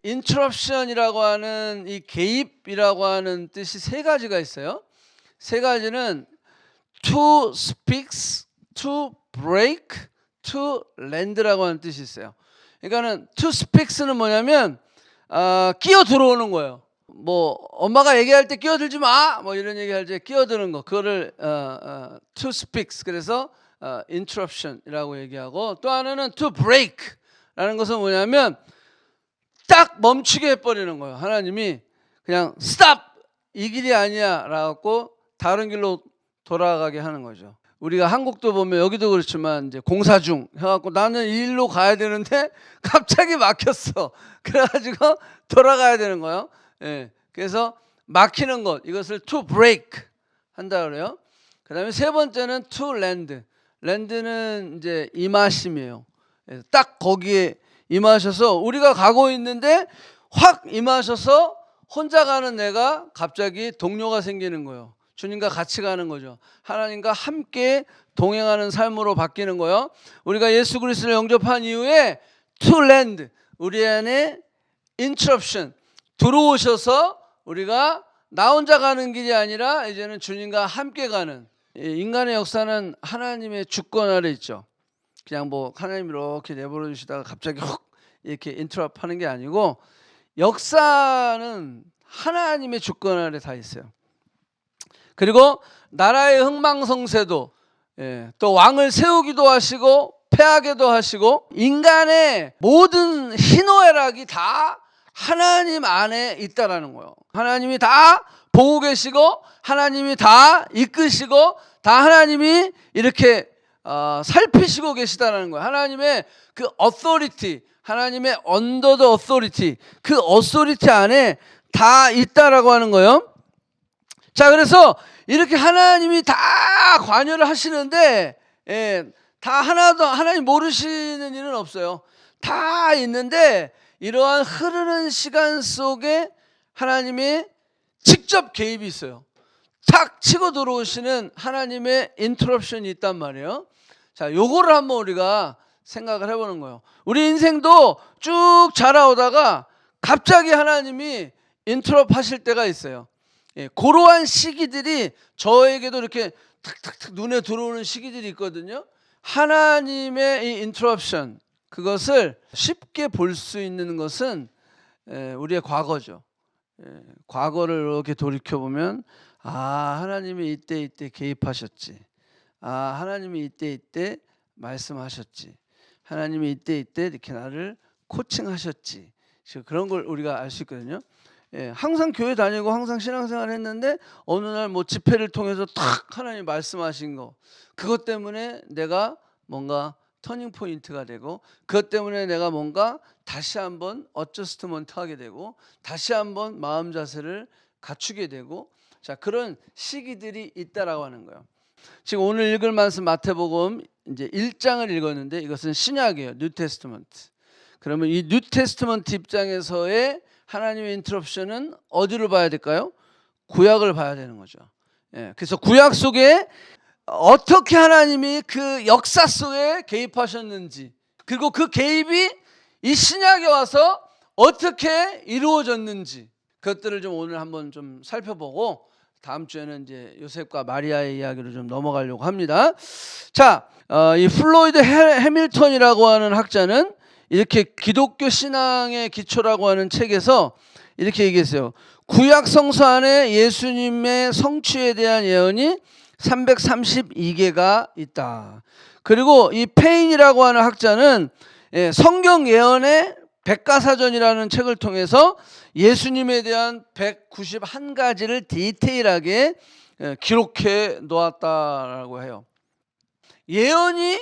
interruption이라고 하는 이 개입이라고 하는 뜻이 세 가지가 있어요. 세 가지는 to speaks, to break, to lend라고 하는 뜻이 있어요. 그러니까는 to speaks는 뭐냐면 끼어 들어오는 거예요. 뭐 엄마가 얘기할 때 끼어들지 마, 뭐 이런 얘기할 때 끼어드는 거, 그거를 to speaks, 그래서 interruption이라고 얘기하고, 또 하나는 to break라는 것은 뭐냐면 딱 멈추게 해버리는 거예요. 하나님이 그냥 stop, 이 길이 아니야 라고 다른 길로 돌아가게 하는 거죠. 우리가 한국도 보면 여기도 그렇지만 이제 공사 중 해갖고 나는 이 일로 가야 되는데 갑자기 막혔어. 그래가지고 돌아가야 되는 거예요. 예. 그래서 막히는 것, 이것을 to break 한다 그래요. 그 다음에 세 번째는 to lend. land는 이제 임하심이에요. 딱 거기에 임하셔서 우리가 가고 있는데 확 임하셔서 혼자 가는 내가 갑자기 동료가 생기는 거예요. 주님과 같이 가는 거죠. 하나님과 함께 동행하는 삶으로 바뀌는 거예요. 우리가 예수 그리스도를 영접한 이후에 to lend, 우리 안에 interruption, 들어오셔서 우리가 나 혼자 가는 길이 아니라 이제는 주님과 함께 가는, 인간의 역사는 하나님의 주권 아래 있죠. 그냥 뭐 하나님 이렇게 내버려 주시다가 갑자기 훅 이렇게 인터럽트 하는 게 아니고, 역사는 하나님의 주권 아래 다 있어요. 그리고 나라의 흥망성쇠도, 또 왕을 세우기도 하시고 패하게도 하시고, 인간의 모든 희노애락이 다 하나님 안에 있다라는 거예요. 하나님이 다 보고 계시고 하나님이 다 이끄시고 다 하나님이 이렇게 살피시고 계시다는 거예요. 하나님의 그 authority, 하나님의 under the authority, 그 authority 안에 다 있다라고 하는 거예요. 자, 그래서 이렇게 하나님이 다 관여를 하시는데, 다 하나도 하나님 모르시는 일은 없어요. 다 있는데 이러한 흐르는 시간 속에 하나님이 직접 개입이 있어요. 탁 치고 들어오시는 하나님의 인터럽션이 있단 말이에요. 자, 요거를 한번 우리가 생각을 해보는 거예요. 우리 인생도 쭉 자라오다가 갑자기 하나님이 인터럽 하실 때가 있어요. 그러한 시기들이 저에게도 이렇게 탁탁탁 눈에 들어오는 시기들이 있거든요. 하나님의 이 인터럽션, 그것을 쉽게 볼 수 있는 것은 우리의 과거죠. 과거를 이렇게 돌이켜보면, 하나님이 이때 개입하셨지, 하나님이 이때 말씀하셨지, 하나님이 이때 이렇게 나를 코칭하셨지, 그런 걸 우리가 알 수 있거든요. 항상 교회 다니고 항상 신앙생활 했는데 어느 날 뭐 집회를 통해서 탁 하나님 말씀하신 거, 그것 때문에 내가 뭔가 터닝 포인트가 되고, 그것 때문에 내가 뭔가 다시 한번 어저스트먼트 하게 되고, 다시 한번 마음 자세를 갖추게 되고, 자, 그런 시기들이 있다라고 하는 거예요. 지금 오늘 읽을 말씀 마태복음 이제 1장을 읽었는데 이것은 신약이에요. 뉴 테스트먼트. 그러면 이 뉴 테스트먼트 입장에서의 하나님의 인터럽션은 어디를 봐야 될까요? 구약을 봐야 되는 거죠. 그래서 구약 속에 어떻게 하나님이 그 역사 속에 개입하셨는지, 그리고 그 개입이 이 신약에 와서 어떻게 이루어졌는지, 그것들을 좀 오늘 한번 좀 살펴보고 다음 주에는 이제 요셉과 마리아의 이야기로 좀 넘어가려고 합니다. 자, 이 플로이드 해밀턴이라고 하는 학자는 이렇게 기독교 신앙의 기초라고 하는 책에서 이렇게 얘기했어요. 구약 성서 안에 예수님의 성취에 대한 예언이 332개가 있다. 그리고 이 페인이라고 하는 학자는 성경 예언의 백과사전이라는 책을 통해서 예수님에 대한 191가지를 디테일하게 기록해 놓았다라고 해요. 예언이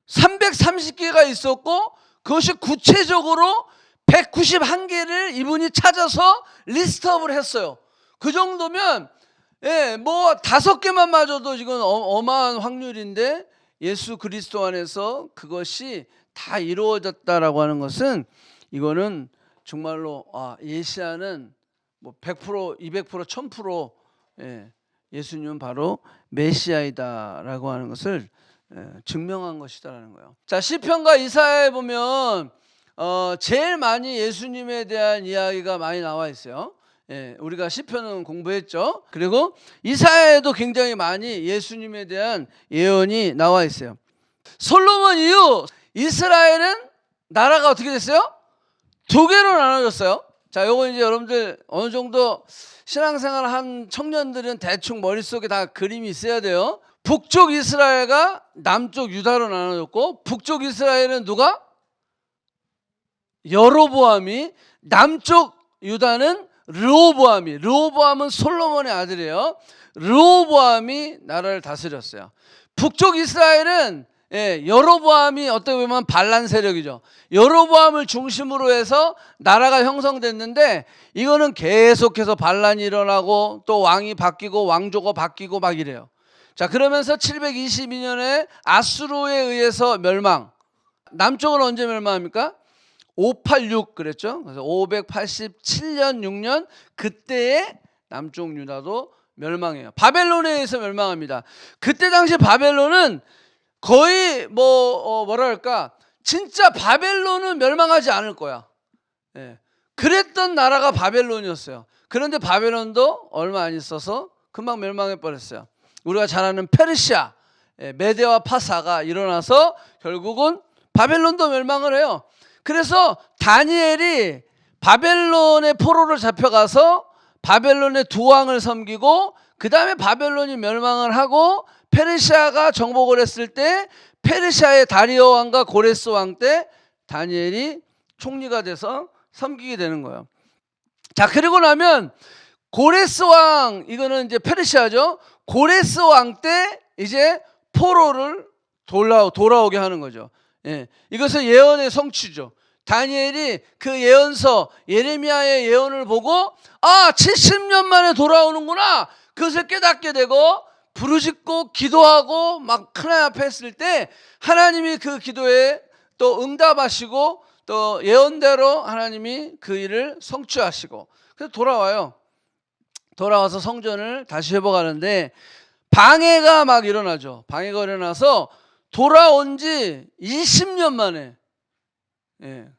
330개가 있었고 그것이 구체적으로 191개를 이분이 찾아서 리스트업을 했어요. 그 정도면 뭐 5개만 맞아도 지금 어마어마한 확률인데, 예수 그리스도 안에서 그것이 다 이루어졌다라고 하는 것은, 이거는 정말로 예시하는 뭐 100%, 200%, 1000% 예수님은 바로 메시아이다라고 하는 것을 증명한 것이다라는 거예요. 자, 시편과 이사야에 보면 제일 많이 예수님에 대한 이야기가 많이 나와 있어요. 예, 우리가 시편은 공부했죠. 그리고 이사야에도 굉장히 많이 예수님에 대한 예언이 나와 있어요. 솔로몬 이후 이스라엘은 나라가 어떻게 됐어요? 두 개로 나눠졌어요. 자, 요거 이제 여러분들 어느 정도 신앙생활 한 청년들은 대충 머릿속에 다 그림이 있어야 돼요. 북쪽 이스라엘과 남쪽 유다로 나눠졌고, 북쪽 이스라엘은 누가? 여로보암이, 남쪽 유다는 르호보암은 솔로몬의 아들이에요. 르호보암이 나라를 다스렸어요. 북쪽 이스라엘은 여로보암이 어떻게 보면 반란 세력이죠. 여로보암을 중심으로 해서 나라가 형성됐는데, 이거는 계속해서 반란이 일어나고 또 왕이 바뀌고 왕조가 바뀌고 막 이래요. 자, 그러면서 722년에 아수르에 의해서 멸망. 남쪽은 언제 멸망합니까? 586 그랬죠. 그래서 587년 6년 그때에 남쪽 유다도 멸망해요. 바벨론에 의해서 멸망합니다. 그때 당시 바벨론은 거의 뭐랄까 진짜 바벨론은 멸망하지 않을 거야. 예. 그랬던 나라가 바벨론이었어요. 그런데 바벨론도 얼마 안 있어서 금방 멸망해 버렸어요. 우리가 잘 아는 페르시아, 메데와 파사가 일어나서 결국은 바벨론도 멸망을 해요. 그래서 다니엘이 바벨론의 포로로 잡혀가서 바벨론의 두 왕을 섬기고, 그 다음에 바벨론이 멸망을 하고 페르시아가 정복을 했을 때 페르시아의 다리오 왕과 고레스 왕 때 다니엘이 총리가 돼서 섬기게 되는 거예요. 자, 그리고 나면 고레스 왕, 이거는 이제 페르시아죠. 고레스 왕 때 이제 포로를 돌아오게 하는 거죠. 예, 이것은 예언의 성취죠. 다니엘이 그 예언서 예레미야의 예언을 보고 70년 만에 돌아오는구나, 그것을 깨닫게 되고 부르짖고 기도하고 막 하나님 앞에 했을 때 하나님이 그 기도에 또 응답하시고 또 예언대로 하나님이 그 일을 성취하시고, 그래서 돌아와요. 돌아와서 성전을 다시 회복하는데 방해가 막 일어나죠. 방해가 일어나서 돌아온 지 20년 만에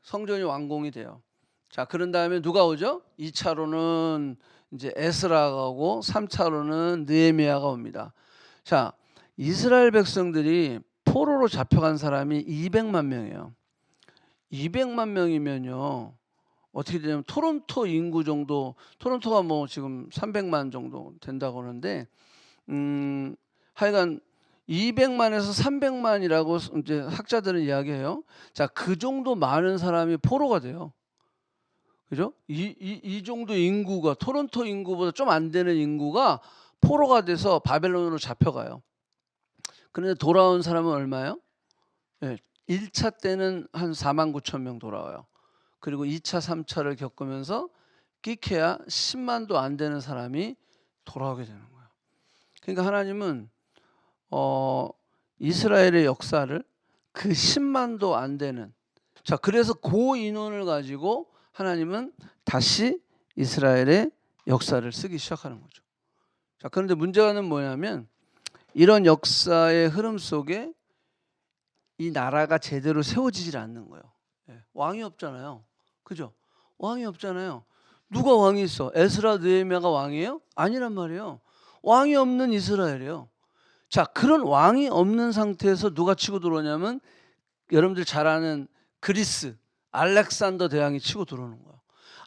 성전이 완공이 돼요. 자, 그런 다음에 누가 오죠? 2차로는 이제 에스라가 오고 3차로는 느헤미야가 옵니다. 자, 이스라엘 백성들이 포로로 잡혀간 사람이 200만 명이에요. 200만 명이면요, 어떻게 되냐면 토론토 인구 정도, 토론토가 뭐 지금 300만 정도 된다고 하는데, 하여간 200만에서 300만이라고 이제 학자들은 이야기해요. 자, 그 정도 많은 사람이 포로가 돼요. 그죠? 이 정도 인구가, 토론토 인구보다 좀 안 되는 인구가 포로가 돼서 바벨론으로 잡혀가요. 그런데 돌아온 사람은 얼마예요? 1차 때는 한 4만 9천 명 돌아와요. 그리고 2차, 3차를 겪으면서 끼케야 10만도 안 되는 사람이 돌아오게 되는 거예요. 그러니까 하나님은 이스라엘의 역사를 그 10만도 안 되는, 자, 그래서 그 인원을 가지고 하나님은 다시 이스라엘의 역사를 쓰기 시작하는 거죠. 자, 그런데 문제는 뭐냐면 이런 역사의 흐름 속에 이 나라가 제대로 세워지질 않는 거예요. 왕이 없잖아요. 그죠? 왕이 없잖아요. 누가 왕이 있어? 에스라 느헤미야가 왕이에요? 아니란 말이에요. 왕이 없는 이스라엘이에요. 자, 그런 왕이 없는 상태에서 누가 치고 들어오냐면 여러분들 잘 아는 그리스 알렉산더 대왕이 치고 들어오는 거예요.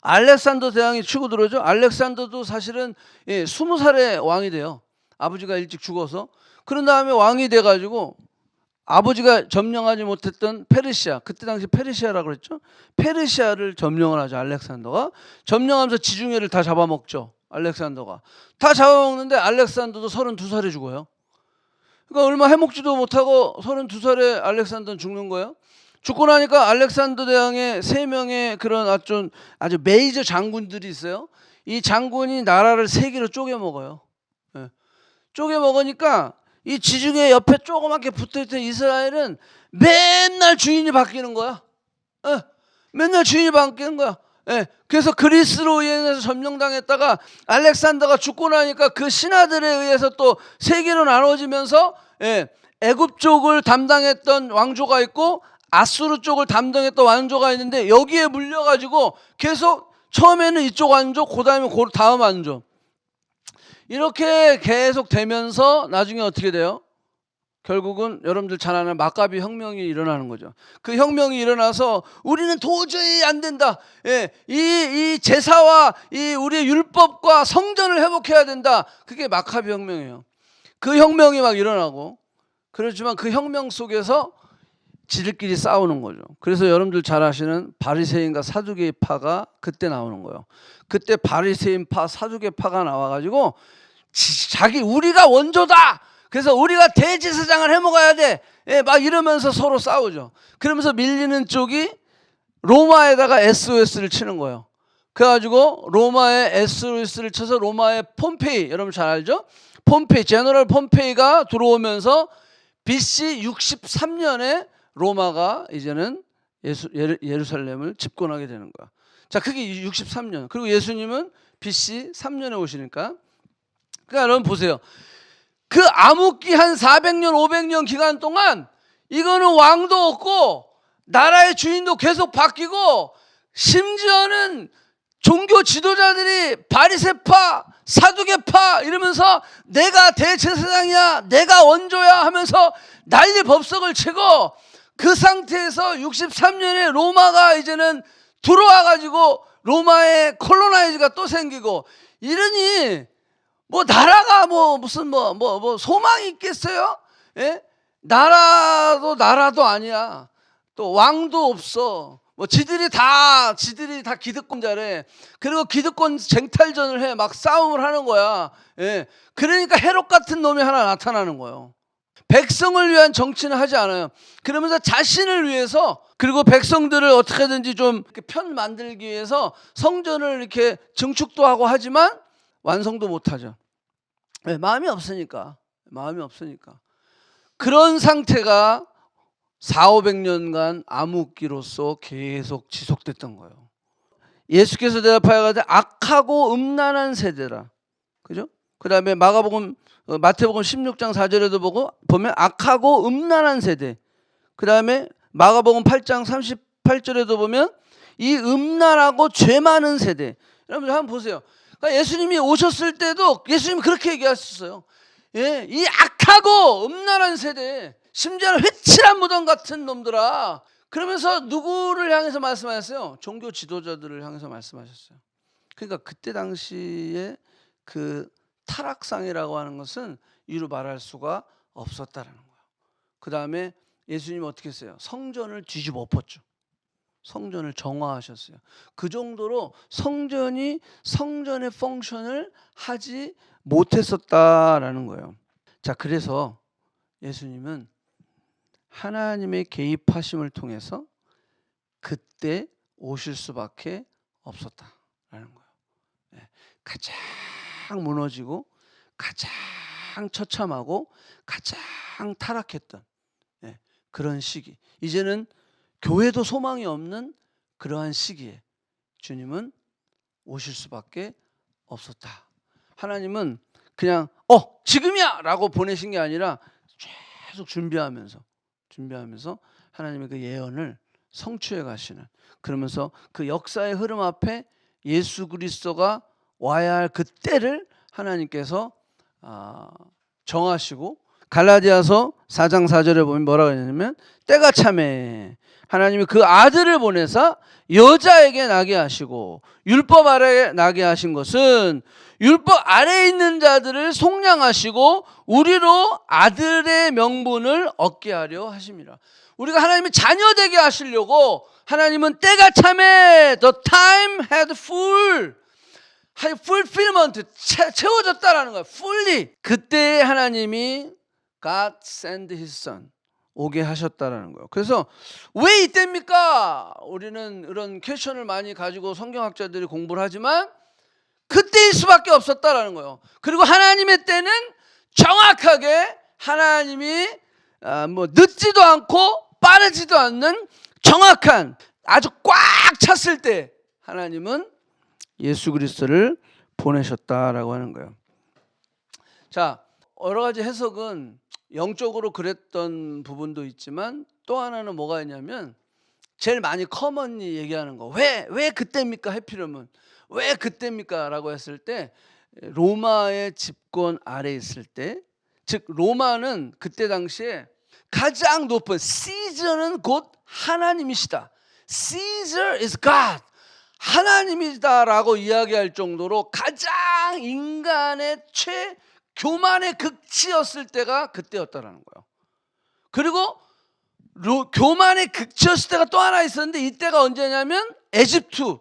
알렉산더 대왕이 치고 들어오죠. 알렉산더도 사실은 20살에 왕이 돼요. 아버지가 일찍 죽어서. 그런 다음에 왕이 돼가지고 아버지가 점령하지 못했던 페르시아, 그때 당시 페르시아라고 그랬죠. 페르시아를 점령을 하죠. 알렉산더가 점령하면서 지중해를 다 잡아먹죠. 알렉산더가 다 잡아먹는데 알렉산더도 32살에 죽어요. 그러니까 얼마 해먹지도 못하고 32살에 알렉산더는 죽는 거예요. 죽고 나니까 알렉산더 대왕의 3명의 그런 아주 메이저 장군들이 있어요. 이 장군이 나라를 3개로 쪼개 먹어요. 쪼개 먹으니까 이 지중해 옆에 조그맣게 붙어있던 이스라엘은 맨날 주인이 바뀌는 거야. 맨날 주인이 바뀌는 거야. 그래서 그리스로 인해서 점령당했다가 알렉산더가 죽고 나니까 그 신하들에 의해서 또 3개로 나눠지면서 애굽 쪽을 담당했던 왕조가 있고 아수르 쪽을 담당했던 왕조가 있는데 여기에 물려가지고 계속 처음에는 이쪽 왕조, 그 다음에 그 다음 왕조 이렇게 계속 되면서 나중에 어떻게 돼요? 결국은 여러분들 잘 아는 마카비 혁명이 일어나는 거죠. 그 혁명이 일어나서 우리는 도저히 안 된다. 예, 이 제사와 이 우리의 율법과 성전을 회복해야 된다. 그게 마카비 혁명이에요. 그 혁명이 막 일어나고 그렇지만 그 혁명 속에서 지들끼리 싸우는 거죠. 그래서 여러분들 잘 아시는 바리새인과 사두개파가 그때 나오는 거예요. 그때 바리새인파, 사두개파가 나와가지고 자기 우리가 원조다. 그래서 우리가 대제사장을 해먹어야 돼. 예, 막 이러면서 서로 싸우죠. 그러면서 밀리는 쪽이 로마에다가 SOS를 치는 거예요. 그래가지고 로마에 SOS를 쳐서 로마의 폼페이, 여러분 잘 알죠? 폼페이, 제너럴 폼페이가 들어오면서 BC 63년에 로마가 이제는 예루살렘을 집권하게 되는 거야. 자, 그게 63년. 그리고 예수님은 BC 3년에 오시니까. 그러니까 여러분 보세요. 그 암흑기 한 400년, 500년 기간 동안 이거는 왕도 없고 나라의 주인도 계속 바뀌고 심지어는 종교 지도자들이 바리새파, 사두개파 이러면서 내가 대제사장이야, 내가 원조야 하면서 난리 법석을 치고 그 상태에서 63년에 로마가 이제는 들어와가지고 로마의 콜로나이즈가 또 생기고 이러니 뭐 나라가 뭐 무슨 뭐 소망이 있겠어요? 예? 나라도 아니야. 또 왕도 없어. 뭐 지들이 다 기득권자래. 그리고 기득권 쟁탈전을 해. 막 싸움을 하는 거야. 예. 그러니까 헤롯 같은 놈이 하나 나타나는 거예요. 백성을 위한 정치는 하지 않아요. 그러면서 자신을 위해서 그리고 백성들을 어떻게든지 좀 편 만들기 위해서 성전을 이렇게 증축도 하고 하지만 완성도 못하죠. 네, 마음이 없으니까. 그런 상태가 400~500년간 암흑기로서 계속 지속됐던 거예요. 예수께서 대답하여 가되 악하고 음란한 세대라. 그죠? 그 다음에 마태복음 16장 4절에도 보면 악하고 음란한 세대. 그 다음에 마가복음 8장 38절에도 보면 이 음란하고 죄 많은 세대. 여러분 한번 보세요. 그러니까 예수님이 오셨을 때도 예수님이 그렇게 얘기하셨어요. 예, 이 악하고 음란한 세대, 심지어는 회칠한 무덤 같은 놈들아. 그러면서 누구를 향해서 말씀하셨어요? 종교 지도자들을 향해서 말씀하셨어요. 그러니까 그때 당시에 그 타락상이라고 하는 것은 이루 말할 수가 없었다라는 거예요. 그 다음에 예수님이 어떻게 했어요? 성전을 뒤집어 엎었죠. 성전을 정화하셨어요. 그 정도로 성전의 펑션을 하지 못했었다라는 거예요. 자, 그래서 예수님은 하나님의 개입하심을 통해서 그때 오실 수밖에 없었다라는 거예요. 가장 무너지고 가장 처참하고 가장 타락했던 그런 시기. 이제는 교회도 소망이 없는 그러한 시기에 주님은 오실 수밖에 없었다. 하나님은 그냥 지금이야 라고 보내신 게 아니라 계속 준비하면서 하나님의 그 예언을 성취해 가시는, 그러면서 그 역사의 흐름 앞에 예수 그리스도가 와야 할 그 때를 하나님께서 정하시고, 갈라디아서 4장 4절에 보면 뭐라고 하냐면 때가 참에 하나님이 그 아들을 보내사 여자에게 나게 하시고 율법 아래에 나게 하신 것은 율법 아래에 있는 자들을 속량하시고 우리로 아들의 명분을 얻게 하려 하심이라. 우리가 하나님의 자녀 되게 하시려고 하나님은 때가 참에 the time had fulfillment 채워졌다라는 거예요. fully. 그때 하나님이 God sent His Son 오게 하셨다라는 거예요. 그래서 왜 이때입니까? 우리는 이런 퀘션을 많이 가지고 성경학자들이 공부를 하지만 그때일 수밖에 없었다라는 거예요. 그리고 하나님의 때는 정확하게 하나님이 늦지도 않고 빠르지도 않는 정확한 아주 꽉 찼을 때 하나님은 예수 그리스도를 보내셨다라고 하는 거예요. 자, 여러 가지 해석은 영적으로 그랬던 부분도 있지만 또 하나는 뭐가 있냐면 제일 많이 커먼리 얘기하는 거. 왜 그때입니까? 해피름은 왜 그때입니까? 라고 했을 때 로마의 집권 아래 있을 때, 즉 로마는 그때 당시에 가장 높은 시저는 곧 하나님이시다. Caesar is God. 하나님이다라고 이야기할 정도로 가장 인간의 교만의 극치였을 때가 그때였다라는 거예요. 그리고 교만의 극치였을 때가 또 하나 있었는데 이때가 언제냐면 에집트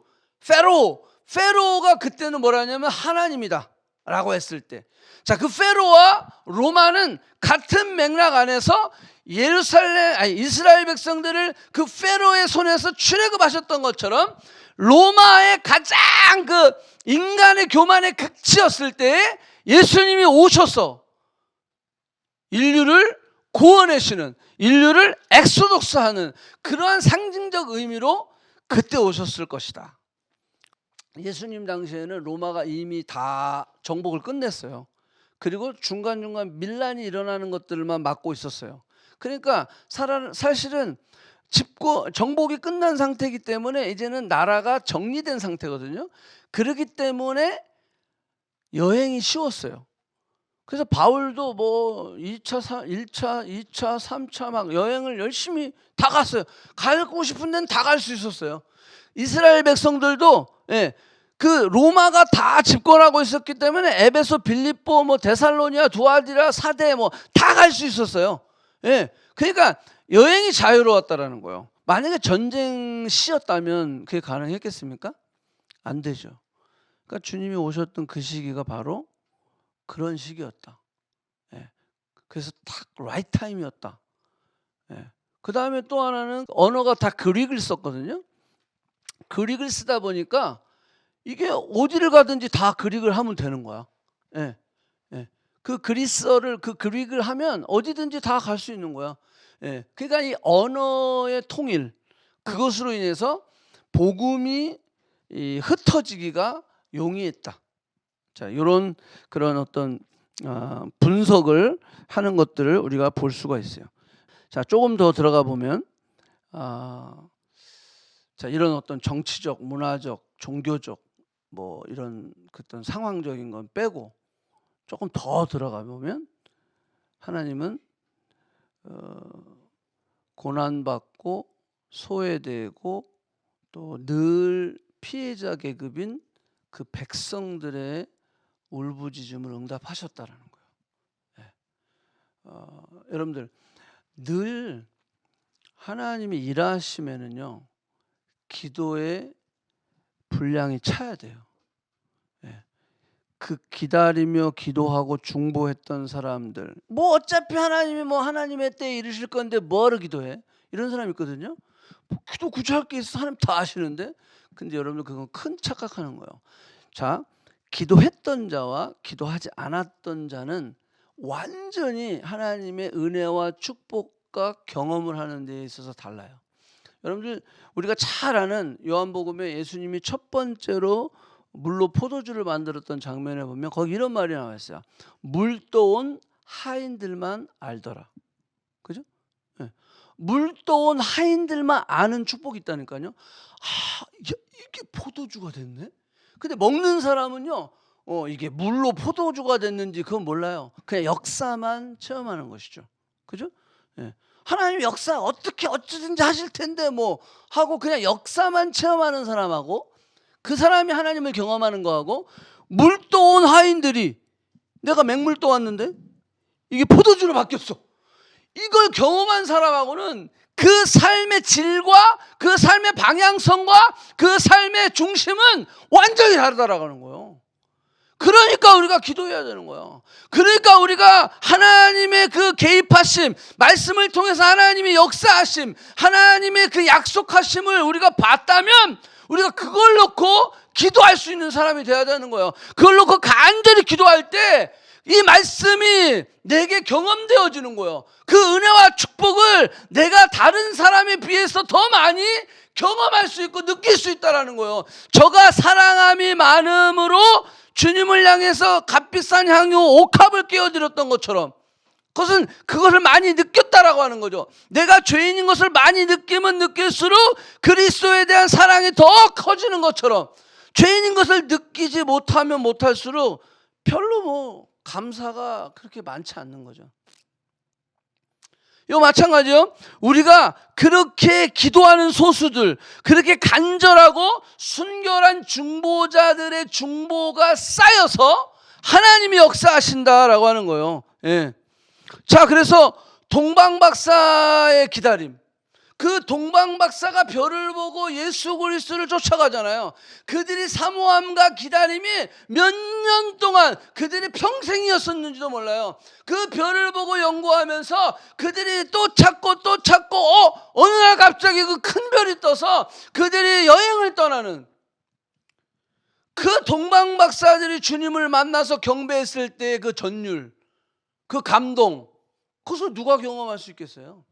페로가 그때는 뭐라냐면 하나님이다 라고 했을 때, 자, 그 페로와 로마는 같은 맥락 안에서 이스라엘 백성들을 그 페로의 손에서 출애굽하셨던 것처럼 로마의 가장 그 인간의 교만의 극치였을 때 예수님이 오셔서 인류를 구원하시는, 인류를 엑소독스하는 그러한 상징적 의미로 그때 오셨을 것이다. 예수님 당시에는 로마가 이미 다 정복을 끝냈어요. 그리고 중간중간 밀란이 일어나는 것들만 막고 있었어요. 그러니까 사실은 정복이 끝난 상태이기 때문에 이제는 나라가 정리된 상태거든요. 그렇기 때문에 여행이 쉬웠어요. 그래서 바울도 뭐 1차, 2차, 3차 막 여행을 열심히 다 갔어요. 가고 싶은 데는 다 갈 수 있었어요. 이스라엘 백성들도 그 로마가 다 집권하고 있었기 때문에 에베소, 빌립보, 뭐 데살로니아, 두아디라, 사대 뭐 다 갈 수 있었어요. 그러니까 여행이 자유로웠다라는 거예요. 만약에 전쟁 시였다면 그게 가능했겠습니까? 안 되죠. 그러니까 주님이 오셨던 그 시기가 바로 그런 시기였다. 그래서 딱 라이트 타임이었다. 그 다음에 또 하나는 언어가 다 그릭을 썼거든요. 그릭을 쓰다 보니까 이게 어디를 가든지 다 그릭을 하면 되는 거야. 그 그리스어를 그 그릭을 하면 어디든지 다 갈 수 있는 거야. 그러니까 이 언어의 통일, 그것으로 인해서 복음이 흩어지기가 용이했다. 자, 이런 그런 어떤 분석을 하는 것들을 우리가 볼 수가 있어요. 자, 조금 더 들어가 보면 자, 이런 어떤 정치적, 문화적, 종교적 뭐 이런 어떤 상황적인 건 빼고 조금 더 들어가 보면 하나님은 고난받고 소외되고 또 늘 피해자 계급인 그 백성들의 울부짖음을 응답하셨다라는 거예요. 여러분들 늘 하나님이 일하시면은요 기도의 분량이 차야 돼요. 그 기다리며 기도하고 중보했던 사람들, 뭐 어차피 하나님이 뭐 하나님의 때에 이르실 건데 뭐하러 기도해? 이런 사람 있거든요. 뭐 기도 굳이 할 게 있어? 하나님 다 아시는데. 근데 여러분들 그건 큰 착각하는 거예요. 자, 기도했던 자와 기도하지 않았던 자는 완전히 하나님의 은혜와 축복과 경험을 하는 데 있어서 달라요. 여러분들 우리가 잘 아는 요한복음에 예수님이 첫 번째로 물로 포도주를 만들었던 장면에 보면 거기 이런 말이 나와 있어요. 물 떠온 하인들만 알더라. 그죠? 물 떠온 하인들만 아는 축복이 있다니까요. 이게 포도주가 됐네? 근데 먹는 사람은요, 이게 물로 포도주가 됐는지 그건 몰라요. 그냥 역사만 체험하는 것이죠. 그죠? 하나님 역사 어쩌든지 하실 텐데 뭐 하고 그냥 역사만 체험하는 사람하고 그 사람이 하나님을 경험하는 거하고 물 떠온 하인들이 내가 맹물 떠왔는데 이게 포도주로 바뀌었어. 이걸 경험한 사람하고는 그 삶의 질과 그 삶의 방향성과 그 삶의 중심은 완전히 다르다라는 거예요. 그러니까 우리가 기도해야 되는 거예요. 그러니까 우리가 하나님의 그 개입하심, 말씀을 통해서 하나님의 역사하심, 하나님의 그 약속하심을 우리가 봤다면 우리가 그걸 놓고 기도할 수 있는 사람이 돼야 되는 거예요. 그걸 놓고 간절히 기도할 때 이 말씀이 내게 경험되어지는 거예요. 그 은혜와 축복을 내가 다른 사람에 비해서 더 많이 경험할 수 있고 느낄 수 있다는 거예요. 저가 사랑함이 많음으로 주님을 향해서 값비싼 향유 옥합을 끼워드렸던 것처럼 그것은 그것을 많이 느꼈다라고 하는 거죠. 내가 죄인인 것을 많이 느끼면 느낄수록 그리스도에 대한 사랑이 더 커지는 것처럼 죄인인 것을 느끼지 못하면 못할수록 별로 뭐 감사가 그렇게 많지 않는 거죠. 이거 마찬가지요. 우리가 그렇게 기도하는 소수들, 그렇게 간절하고 순결한 중보자들의 중보가 쌓여서 하나님이 역사하신다라고 하는 거예요. 예. 자, 그래서 동방박사의 기다림. 그 동방박사가 별을 보고 예수 그리스도를 쫓아가잖아요. 그들이 사모함과 기다림이 몇 년 동안 그들이 평생이었었는지도 몰라요. 그 별을 보고 연구하면서 그들이 또 찾고 또 찾고 어느 날 갑자기 그 큰 별이 떠서 그들이 여행을 떠나는, 그 동방박사들이 주님을 만나서 경배했을 때 그 전율, 그 감동, 그것을 누가 경험할 수 있겠어요?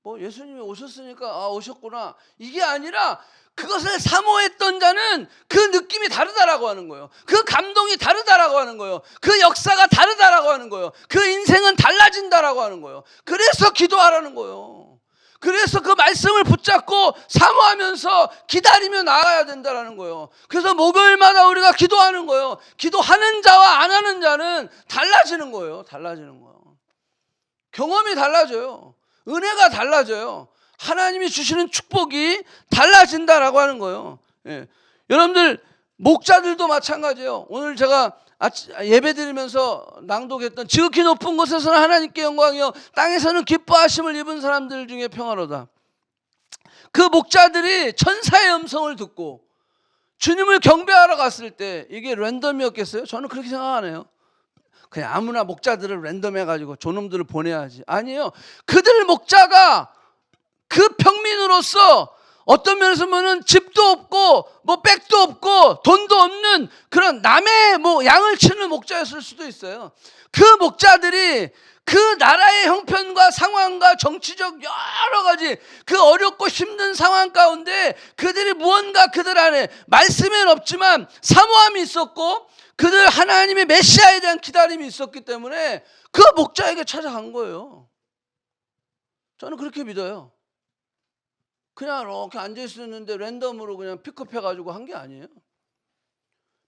뭐 예수님이 오셨으니까 오셨구나, 이게 아니라 그것을 사모했던 자는 그 느낌이 다르다라고 하는 거예요. 그 감동이 다르다라고 하는 거예요. 그 역사가 다르다라고 하는 거예요. 그 인생은 달라진다라고 하는 거예요. 그래서 기도하라는 거예요. 그래서 그 말씀을 붙잡고 사모하면서 기다리며 나아가야 된다라는 거예요. 그래서 목요일마다 우리가 기도하는 거예요. 기도하는 자와 안 하는 자는 달라지는 거예요. 달라지는 거예요. 경험이 달라져요. 은혜가 달라져요. 하나님이 주시는 축복이 달라진다라고 하는 거예요. 예. 여러분들 목자들도 마찬가지예요. 오늘 제가 예배 드리면서 낭독했던 지극히 높은 곳에서는 하나님께 영광이요 땅에서는 기뻐하심을 입은 사람들 중에 평화로다. 그 목자들이 천사의 음성을 듣고 주님을 경배하러 갔을 때 이게 랜덤이었겠어요? 저는 그렇게 생각 안 해요. 그냥 아무나 목자들을 랜덤해가지고 저놈들을 보내야지. 아니에요. 그들 목자가 그 평민으로서 어떤 면에서 보면 집도 없고 뭐 백도 없고 돈도 없는 그런 남의 뭐 양을 치는 목자였을 수도 있어요. 그 목자들이 그 나라의 형편과 상황과 정치적 여러 가지 그 어렵고 힘든 상황 가운데 그들이 무언가 그들 안에 말씀은 없지만 사모함이 있었고 그들 하나님의 메시아에 대한 기다림이 있었기 때문에 그 목자에게 찾아간 거예요. 저는 그렇게 믿어요. 그냥 이렇게 앉아있었는데 랜덤으로 그냥 픽업해가지고 한 게 아니에요.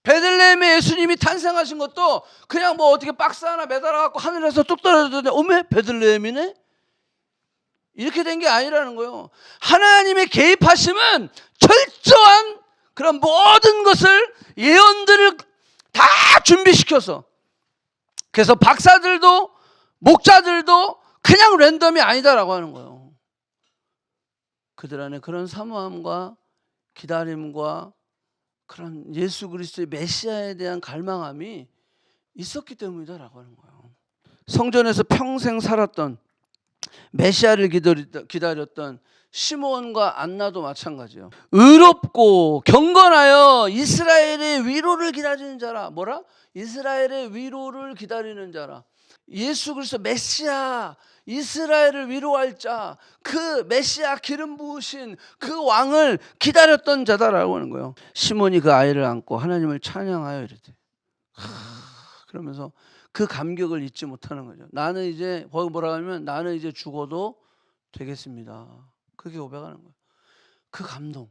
베들레헴에 예수님이 탄생하신 것도 그냥 뭐 어떻게 박스 하나 매달아갖고 하늘에서 뚝 떨어졌는데 어메 베들레헴이네? 이렇게 된 게 아니라는 거예요. 하나님의 개입하심은 철저한 그런 모든 것을 예언들을 다 준비시켜서, 그래서 박사들도 목자들도 그냥 랜덤이 아니다라고 하는 거예요. 그들 안에 그런 사모함과 기다림과 그런 예수 그리스도의 메시아에 대한 갈망함이 있었기 때문이다라고 하는 거예요. 성전에서 평생 살았던 메시아를 기다렸던 시므온과 안나도 마찬가지예요. 의롭고 경건하여 이스라엘의 위로를 기다리는 자라. 뭐라? 이스라엘의 위로를 기다리는 자라. 예수 그리스도 메시아, 이스라엘을 위로할 자, 그 메시아 기름 부으신 그 왕을 기다렸던 자다라고 하는 거예요. 시몬이 그 아이를 안고 하나님을 찬양하여 이르되, 그러면서 그 감격을 잊지 못하는 거죠. 나는 이제 거기 뭐라 하면 나는 이제 죽어도 되겠습니다. 그렇게 고백하는 거예요. 그 감동,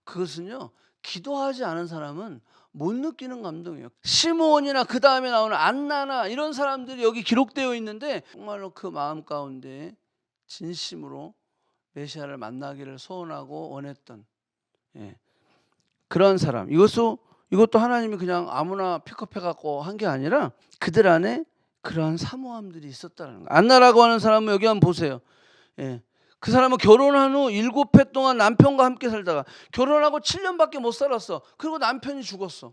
그것은요 기도하지 않은 사람은 못 느끼는 감동이에요. 시므온이나 그 다음에 나오는 안나나 이런 사람들이 여기 기록되어 있는데 정말로 그 마음 가운데 진심으로 메시아를 만나기를 소원하고 원했던 그런 사람. 이것도 하나님이 그냥 아무나 픽업해갖고 한 게 아니라 그들 안에 그러한 사모함들이 있었다는 거예요. 안나라고 하는 사람은 여기 한번 보세요. 그 사람은 결혼한 후 7해 동안 남편과 함께 살다가 결혼하고 7년밖에 못 살았어. 그리고 남편이 죽었어.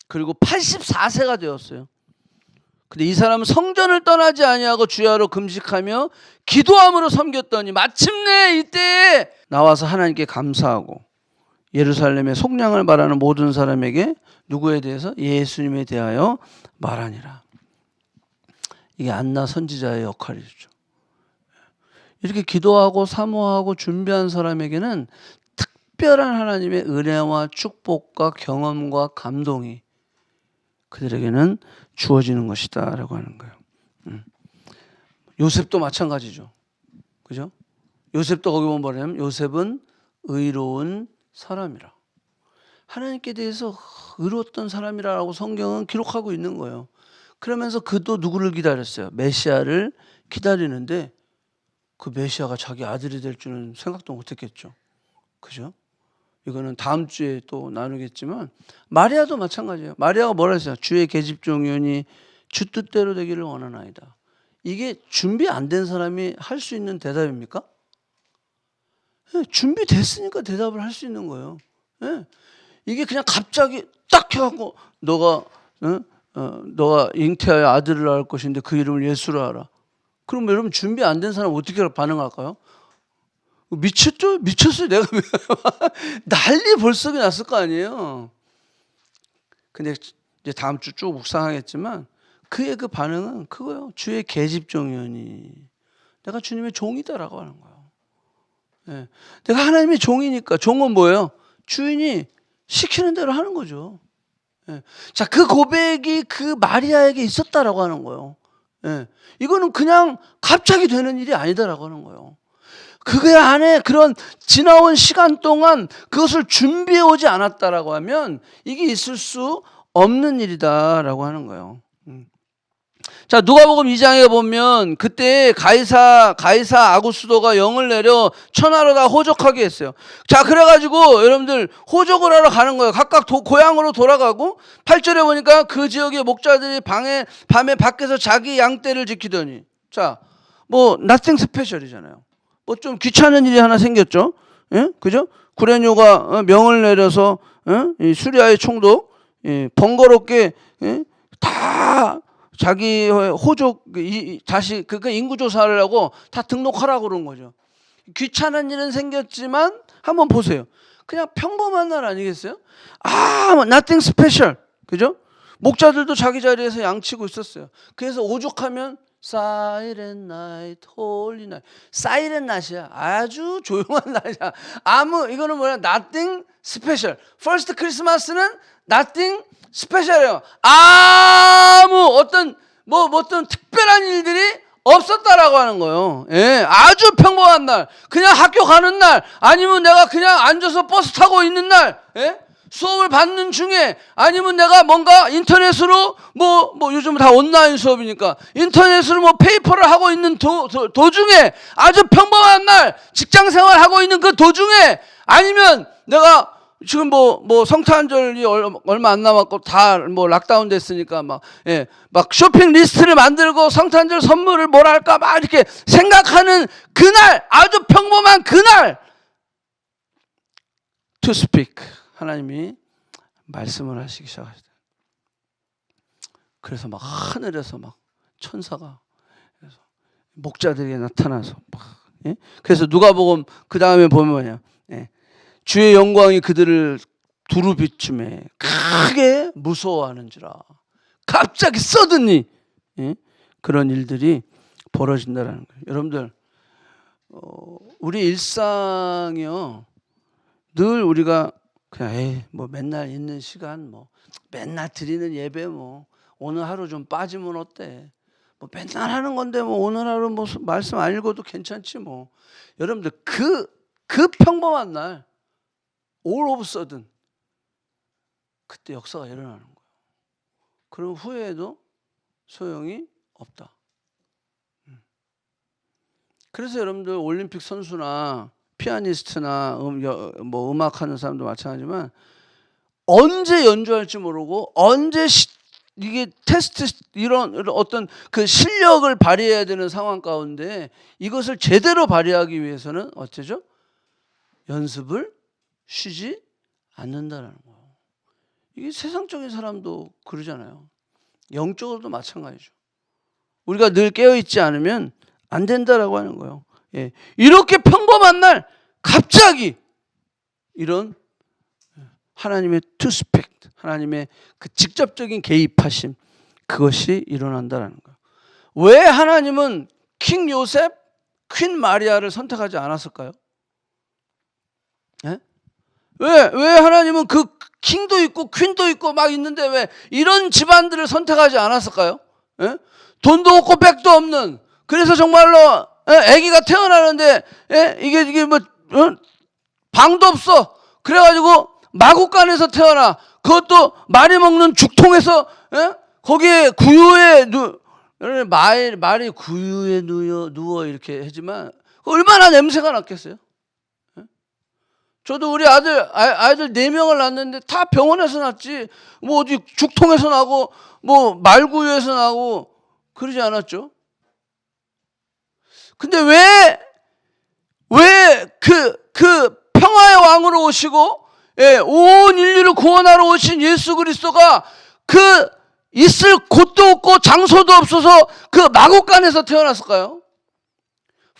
그리고 84세가 되었어요. 근데 이 사람은 성전을 떠나지 아니하고 주야로 금식하며 기도함으로 섬겼더니 마침내 이때에 나와서 하나님께 감사하고 예루살렘의 속량을 바라는 모든 사람에게 누구에 대해서? 예수님에 대하여 말하니라. 이게 안나 선지자의 역할이죠. 이렇게 기도하고 사모하고 준비한 사람에게는 특별한 하나님의 은혜와 축복과 경험과 감동이 그들에게는 주어지는 것이다 라고 하는 거예요. 요셉도 마찬가지죠. 그죠? 요셉도 거기 보면 뭐냐면 요셉은 의로운 사람이라. 하나님께 대해서 의로웠던 사람이라고 성경은 기록하고 있는 거예요. 그러면서 그도 누구를 기다렸어요? 메시아를 기다리는데 그 메시아가 자기 아들이 될 줄은 생각도 못했겠죠. 그죠? 이거는 다음 주에 또 나누겠지만 마리아도 마찬가지예요. 마리아가 뭐라 했어요? 주의 계집종이오니 주 뜻대로 되기를 원하나이다. 이게 준비 안 된 사람이 할 수 있는 대답입니까? 네, 준비됐으니까 대답을 할 수 있는 거예요. 네. 이게 그냥 갑자기 딱 해갖고 너가 잉태하여 아들을 낳을 것인데 그 이름을 예수라 하라. 그럼 여러분 준비 안 된 사람 어떻게 반응할까요? 미쳤죠? 미쳤어요. 내가 난리 벌썩이 났을 거 아니에요. 근데 이제 다음 주 쭉 묵상하겠지만 그의 그 반응은 그거예요. 주의 계집종이오니 내가 주님의 종이다라고 하는 거예요. 네. 내가 하나님의 종이니까. 종은 뭐예요? 주인이 시키는 대로 하는 거죠. 네. 자, 그 고백이 그 마리아에게 있었다라고 하는 거예요. 네. 이거는 그냥 갑자기 되는 일이 아니다라고 하는 거예요. 그게 안에 그런 지나온 시간 동안 그것을 준비해 오지 않았다라고 하면 이게 있을 수 없는 일이다라고 하는 거예요. 자, 누가복음 2장에 보면 그때 가이사 아구스도가 영을 내려 천하로 다 호적하게 했어요. 자, 그래가지고 여러분들 호적을 하러 가는 거예요. 각각 고향으로 돌아가고 8절에 보니까 그 지역의 목자들이 밤에 밖에서 자기 양떼를 지키더니 자, 뭐 nothing special이잖아요. 뭐 좀 귀찮은 일이 하나 생겼죠. 예? 그죠? 구레뇨가 명을 내려서 이 수리아의 총독 번거롭게 다 자기 호족 다시 그 인구 조사를 하고 다 등록하라고 그런 거죠. 귀찮은 일은 생겼지만 한번 보세요. 그냥 평범한 날 아니겠어요? nothing special. 그죠? 목자들도 자기 자리에서 양치고 있었어요. 그래서 오죽하면 Silent night, holy night. Silent night이야. 아주 조용한 날이야. 이거는 뭐야? Nothing special. First Christmas는 nothing special이에요. 어떤 특별한 일들이 없었다라고 하는 거예요. 예, 아주 평범한 날. 그냥 학교 가는 날. 아니면 내가 그냥 앉아서 버스 타고 있는 날. 예? 수업을 받는 중에 아니면 내가 뭔가 인터넷으로 뭐 요즘 다 온라인 수업이니까 인터넷으로 뭐 페이퍼를 하고 있는 도중에 아주 평범한 날 직장 생활하고 있는 그 도중에 아니면 내가 지금 뭐 성탄절이 얼마 안 남았고 다 뭐 락다운 됐으니까 막 쇼핑 리스트를 만들고 성탄절 선물을 뭘 할까 막 이렇게 생각하는 그날 아주 평범한 그날 to speak 하나님이 말씀을 하시기 시작하시다. 그래서 막 하늘에서 막 천사가 목자들에게 나타나서 막, 그래서 누가복음 그 다음에 보면 뭐냐, 주의 영광이 그들을 두루 비춤에 크게 무서워하는지라. 갑자기 서든이 그런 일들이 벌어진다라는 거예요. 여러분들 우리 일상이요 늘 우리가 그냥 뭐 맨날 있는 시간 뭐 맨날 드리는 예배 뭐 오늘 하루 좀 빠지면 어때? 뭐 맨날 하는 건데 뭐 오늘 하루 뭐 말씀 안 읽어도 괜찮지 뭐. 여러분들 그 평범한 날 all of a sudden 그때 역사가 일어나는 거예요. 그럼 후회해도 소용이 없다. 그래서 여러분들 올림픽 선수나 피아니스트나 뭐 음악하는 사람도 마찬가지지만 언제 연주할지 모르고 언제 이게 테스트 이런 어떤 그 실력을 발휘해야 되는 상황 가운데 이것을 제대로 발휘하기 위해서는 어쩌죠? 연습을 쉬지 않는다라는 거예요. 이게 세상적인 사람도 그러잖아요. 영적으로도 마찬가지죠. 우리가 늘 깨어있지 않으면 안 된다라고 하는 거예요. 이렇게 평범한 날 갑자기 이런 하나님의 to speak, 하나님의 그 직접적인 개입하심 그것이 일어난다라는 거예요. 왜 하나님은 킹 요셉, 퀸 마리아를 선택하지 않았을까요? 왜 하나님은 그 킹도 있고 퀸도 있고 막 있는데 왜 이런 집안들을 선택하지 않았을까요? 돈도 없고 백도 없는, 그래서 정말로 아기가 태어나는데 이게 뭐 방도 없어. 그래가지고 마구간에서 태어나. 그것도 말이 먹는 죽통에서 거기에 구유에 말이 구유에 누워 이렇게 하지만 얼마나 냄새가 났겠어요. 저도 우리 아이들 4명을 낳았는데 다 병원에서 낳지, 뭐 어디 죽통에서 나고 뭐 말구유에서 나고 그러지 않았죠. 근데 왜 그 평화의 왕으로 오시고 온 인류를 구원하러 오신 예수 그리스도가 그 있을 곳도 없고 장소도 없어서 그 마구간에서 태어났을까요?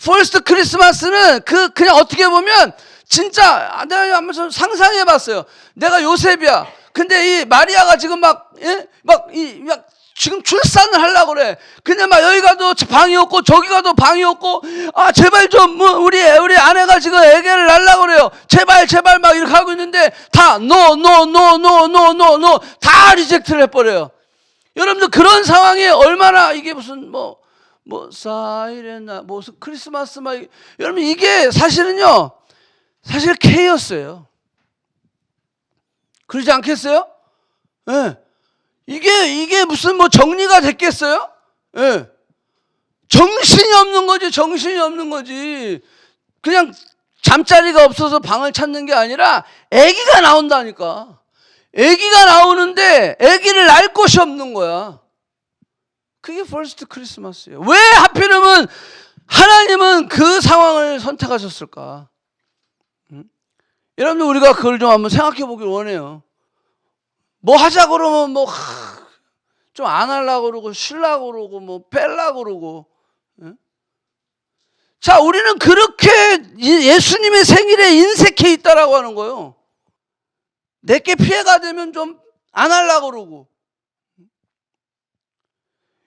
퍼스트 크리스마스는 그냥 어떻게 보면 진짜 내가 한번 상상해 봤어요. 내가 요셉이야. 근데 이 마리아가 지금 막 지금 출산을 하려고 그래. 근데 막 여기 가도 방이 없고 저기 가도 방이 없고, 아 제발 좀 뭐 우리 아내가 지금 애기를 낳으려고 그래요. 제발 막 이렇게 하고 있는데 다 no 다 리젝트를 해버려요. 여러분들 그런 상황에 얼마나 이게 무슨 뭐 사이렌나 무슨 크리스마스 막 여러분 이게 사실은요 사실 K였어요. 그러지 않겠어요? 예. 이게 무슨 뭐 정리가 됐겠어요? 예. 정신이 없는 거지. 그냥 잠자리가 없어서 방을 찾는 게 아니라 아기가 나온다니까. 아기가 나오는데 아기를 낳을 곳이 없는 거야. 그게 퍼스트 크리스마스예요. 왜 하필이면 하나님은 그 상황을 선택하셨을까? 여러분들 우리가 그걸 좀 한번 생각해 보길 원해요. 뭐 하자고 그러면 뭐 좀 안 하려고 그러고 쉬려고 그러고 뭐 빼려고 그러고. 자, 우리는 그렇게 예수님의 생일에 인색해 있다라고 하는 거예요. 내게 피해가 되면 좀 안 하려고 그러고.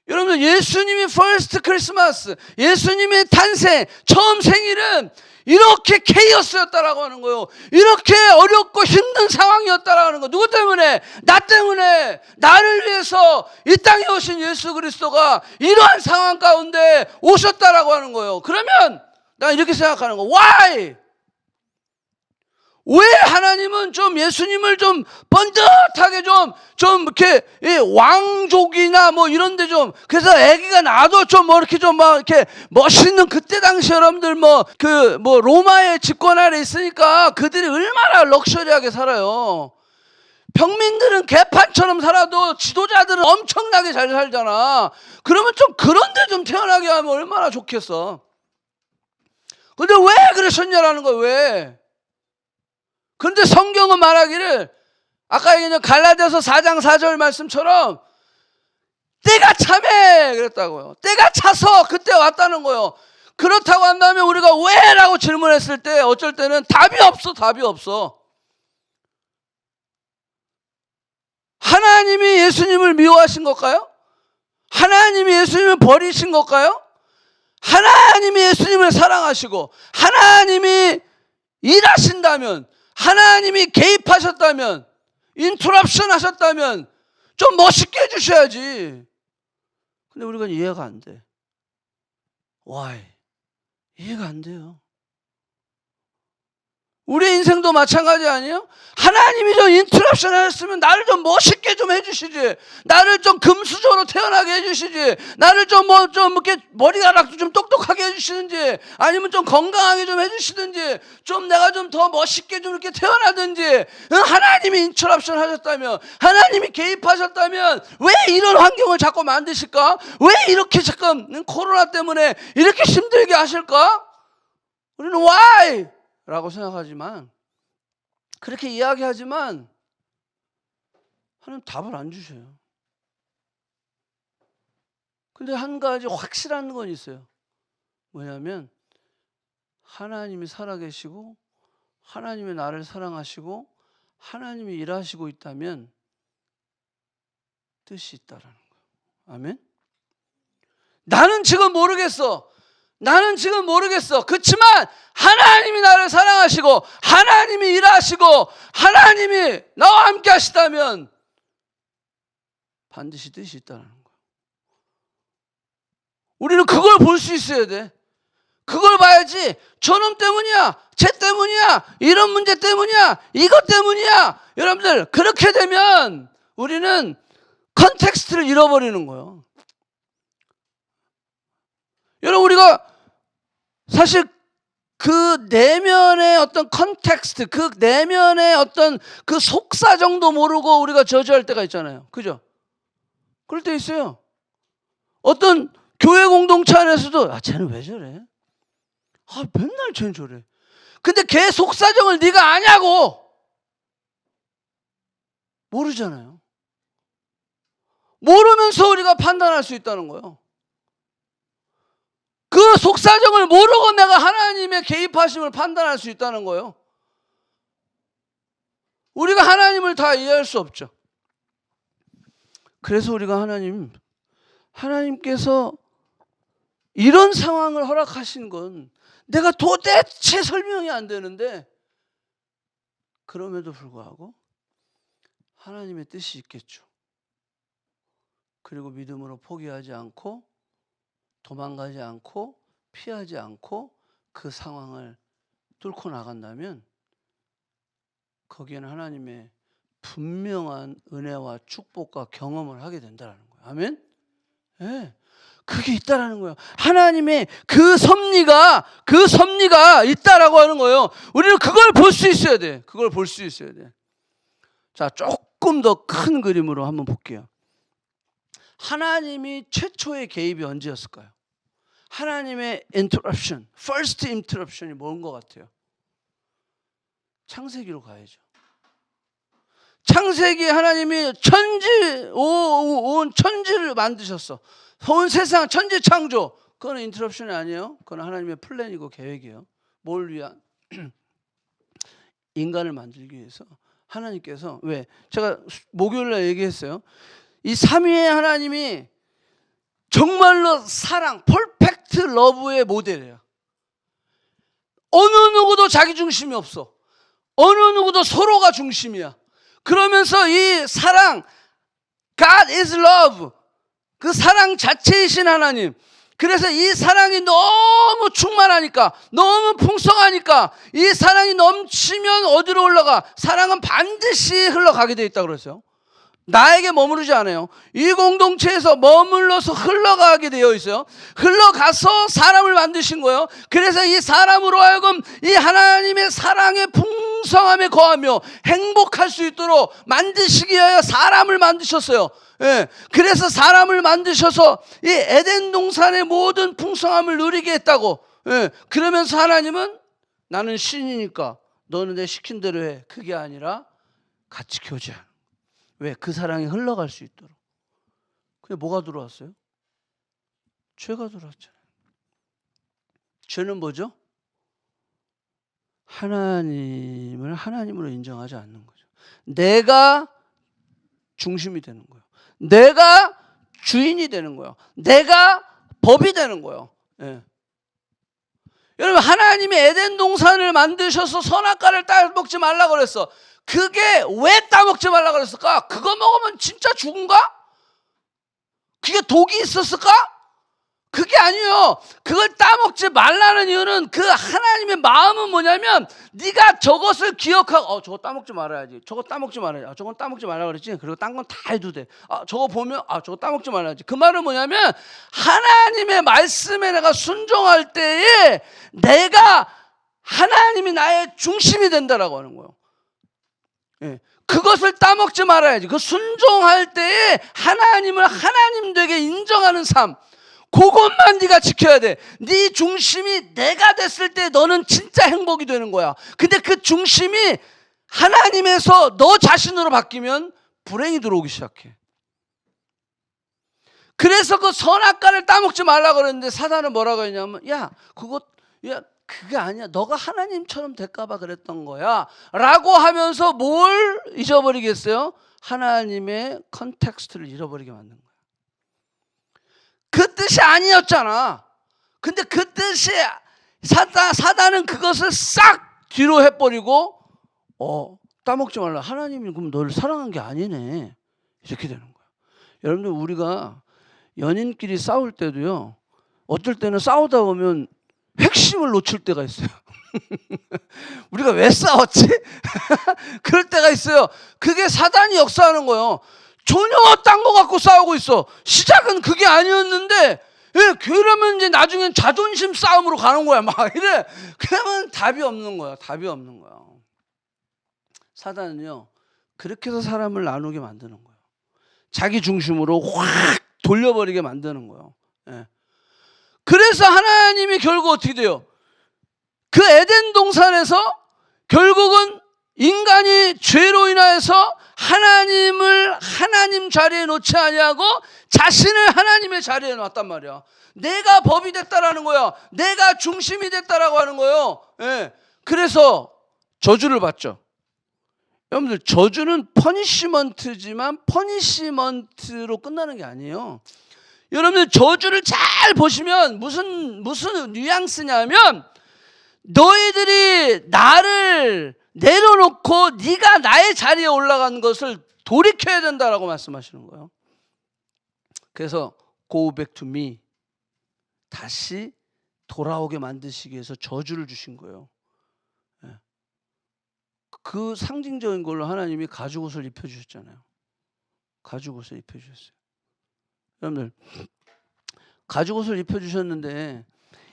여러분 예수님이 퍼스트 크리스마스, 예수님의 탄생, 처음 생일은 이렇게 케이오스였다라고 하는 거예요. 이렇게 어렵고 힘든 상황이었다라고 하는 거. 누구 때문에? 나 때문에. 나를 위해서 이 땅에 오신 예수 그리스도가 이러한 상황 가운데 오셨다라고 하는 거예요. 그러면 난 이렇게 생각하는 거. Why? 왜 하나님은 좀 예수님을 좀 번듯하게 좀 이렇게 왕족이나 뭐 이런데 좀 그래서 아기가 나도 좀 뭐 이렇게 좀 막 이렇게 멋있는 그때 당시 여러분들 뭐 로마의 집권 아래 있으니까 그들이 얼마나 럭셔리하게 살아요. 평민들은 개판처럼 살아도 지도자들은 엄청나게 잘 살잖아. 그러면 좀 그런데 좀 태어나게 하면 얼마나 좋겠어. 근데 왜 그러셨냐라는 거예요. 왜? 그런데 성경은 말하기를 아까 얘기한 갈라디아서 4장 4절 말씀처럼 때가 차매 그랬다고요. 때가 차서 그때 왔다는 거예요. 그렇다고 한다면 우리가 왜? 라고 질문했을 때 어쩔 때는 답이 없어. 하나님이 예수님을 미워하신 걸까요? 하나님이 예수님을 버리신 걸까요? 하나님이 예수님을 사랑하시고 하나님이 일하신다면, 하나님이 개입하셨다면, 인터럽션 하셨다면 좀 멋있게 해주셔야지. 근데 우리가 이해가 안 돼. Why? 이해가 안 돼요. 우리 인생도 마찬가지 아니에요? 하나님이 좀 인터럽션 하셨으면 나를 좀 멋있게 좀 해주시지. 나를 좀 금수저로 태어나게 해주시지. 나를 좀 이렇게 머리카락도 좀 똑똑하게 해주시든지, 아니면 좀 건강하게 좀 해주시든지, 좀 내가 좀 더 멋있게 좀 이렇게 태어나든지. 하나님이 인터럽션 하셨다면, 하나님이 개입하셨다면 왜 이런 환경을 자꾸 만드실까? 왜 이렇게 잠깐 코로나 때문에 이렇게 힘들게 하실까? 우리는 why? 라고 생각하지만, 그렇게 이야기하지만 하나님 답을 안 주셔요. 근데 한 가지 확실한 건 있어요. 뭐냐면 하나님이 살아계시고 하나님이 나를 사랑하시고 하나님이 일하시고 있다면 뜻이 있다라는 거예요. 아멘? 나는 지금 모르겠어. 그렇지만 하나님이 나를 사랑하시고 하나님이 일하시고 하나님이 나와 함께 하시다면 반드시 뜻이 있다는 거예요. 우리는 그걸 볼 수 있어야 돼. 그걸 봐야지. 저놈 때문이야, 쟤 때문이야, 이런 문제 때문이야, 이것 때문이야. 여러분들 그렇게 되면 우리는 컨텍스트를 잃어버리는 거예요. 여러분, 우리가 사실 그 내면의 어떤 컨텍스트, 그 내면의 어떤 그 속사 정도 모르고 우리가 저주할 때가 있잖아요. 그죠? 그럴 때 있어요. 어떤 교회 공동체 안에서도 쟤는 왜 저래? 맨날 쟤는 저래. 근데 걔 속사정을 네가 아냐고. 모르잖아요. 모르면서 우리가 판단할 수 있다는 거예요. 그 속사정을 모르고 내가 하나님의 개입하심을 판단할 수 있다는 거예요. 우리가 하나님을 다 이해할 수 없죠. 그래서 우리가 하나님께서 이런 상황을 허락하신 건 내가 도대체 설명이 안 되는데, 그럼에도 불구하고 하나님의 뜻이 있겠죠. 그리고 믿음으로 포기하지 않고 도망가지 않고 피하지 않고 그 상황을 뚫고 나간다면 거기에는 하나님의 분명한 은혜와 축복과 경험을 하게 된다는 거예요. 아멘? 네. 그게 있다라는 거예요. 하나님의 그 섭리가 있다라고 하는 거예요. 우리는 그걸 볼 수 있어야 돼. 그걸 볼 수 있어야 돼. 자, 조금 더 큰 그림으로 한번 볼게요. 하나님이 최초의 개입이 언제였을까요? 하나님의 interruption, first interruption이 뭔 것 같아요? 창세기로 가야죠. 창세기에 하나님이 온 천지를 만드셨어. 온 세상 천지 창조. 그건 인터럽션이 아니에요. 그건 하나님의 플랜이고 계획이에요. 뭘 위한? 인간을 만들기 위해서 하나님께서, 왜? 제가 목요일날 얘기했어요. 이 삼위의 하나님이 정말로 사랑, 퍼펙트 러브의 모델이에요. 어느 누구도 자기 중심이 없어. 어느 누구도 서로가 중심이야. 그러면서 이 사랑, God is love, 그 사랑 자체이신 하나님. 그래서 이 사랑이 너무 충만하니까, 너무 풍성하니까, 이 사랑이 넘치면 어디로 올라가? 사랑은 반드시 흘러가게 되어 있다고 그랬어요. 나에게 머무르지 않아요. 이 공동체에서 머물러서 흘러가게 되어 있어요. 흘러가서 사람을 만드신 거예요. 그래서 이 사람으로 하여금 이 하나님의 사랑의 풍성함에 거하며 행복할 수 있도록 만드시기 위하여 사람을 만드셨어요. 예. 그래서 사람을 만드셔서 이 에덴 동산의 모든 풍성함을 누리게 했다고. 예. 그러면서 하나님은 나는 신이니까 너는 내 시킨 대로 해. 그게 아니라 같이 교제하는. 왜? 그 사랑이 흘러갈 수 있도록. 근데 뭐가 들어왔어요? 죄가 들어왔잖아요. 죄는 뭐죠? 하나님을 하나님으로 인정하지 않는 거죠. 내가 중심이 되는 거예요. 내가 주인이 되는 거예요. 내가 법이 되는 거예요. 예. 여러분, 하나님이 에덴 동산을 만드셔서 선악과를 따먹지 말라 그랬어. 그게 왜 따먹지 말라 그랬을까? 그거 먹으면 진짜 죽은가? 그게 독이 있었을까? 그게 아니에요. 그걸 따먹지 말라는 이유는 그 하나님의 마음은 뭐냐면, 네가 저것을 기억하고 저거 따먹지 말아야지. 저거 따먹지 말아야지. 저건 따먹지 말라 그랬지. 그리고 딴 건 다 해도 돼. 저거 보면 저거 따먹지 말아야지. 그 말은 뭐냐면, 하나님의 말씀에 내가 순종할 때에 내가 하나님이 나의 중심이 된다라고 하는 거예요. 예. 그것을 따먹지 말아야지. 그 순종할 때에 하나님을 하나님 되게 인정하는 삶, 그것만 네가 지켜야 돼. 네 중심이 내가 됐을 때 너는 진짜 행복이 되는 거야. 근데 그 중심이 하나님에서 너 자신으로 바뀌면 불행이 들어오기 시작해. 그래서 그 선악과를 따먹지 말라고 그랬는데 사단은 뭐라고 했냐면, 그게 아니야. 너가 하나님처럼 될까봐 그랬던 거야 라고 하면서 뭘 잊어버리겠어요? 하나님의 컨텍스트를 잃어버리게 만든 거야. 그 뜻이 아니었잖아. 근데 그 뜻이 사단은 그것을 싹 뒤로 해버리고 따먹지 말라. 하나님이 그럼 너를 사랑한 게 아니네. 이렇게 되는 거야. 여러분들, 우리가 연인끼리 싸울 때도요, 어떨 때는 싸우다 보면 핵심을 놓칠 때가 있어요. 우리가 왜 싸웠지? 그럴 때가 있어요. 그게 사단이 역사하는 거예요. 전혀 딴 거 갖고 싸우고 있어. 시작은 그게 아니었는데, 예, 그러면 이제 나중엔 자존심 싸움으로 가는 거야. 막 이래. 그러면 답이 없는 거야. 답이 없는 거야. 사단은요, 그렇게 해서 사람을 나누게 만드는 거예요. 자기 중심으로 확 돌려버리게 만드는 거예요. 예. 그래서 하나님이 결국 어떻게 돼요? 그 에덴 동산에서 결국은 인간이 죄로 인하여서 하나님을 하나님 자리에 놓지 아니하고 자신을 하나님의 자리에 놨단 말이야. 내가 법이 됐다라는 거야. 내가 중심이 됐다라고 하는 거예요. 예. 그래서 저주를 받죠. 여러분들, 저주는 퍼니시먼트지만 퍼니시먼트로 끝나는 게 아니에요. 여러분들, 저주를 잘 보시면 무슨 뉘앙스냐면, 너희들이 나를 내려놓고 네가 나의 자리에 올라간 것을 돌이켜야 된다라고 말씀하시는 거예요. 그래서 go back to me, 다시 돌아오게 만드시기 위해서 저주를 주신 거예요. 그 상징적인 걸로 하나님이 가죽옷을 입혀주셨잖아요. 가죽옷을 입혀주셨어요. 여러분들, 가죽옷을 입혀주셨는데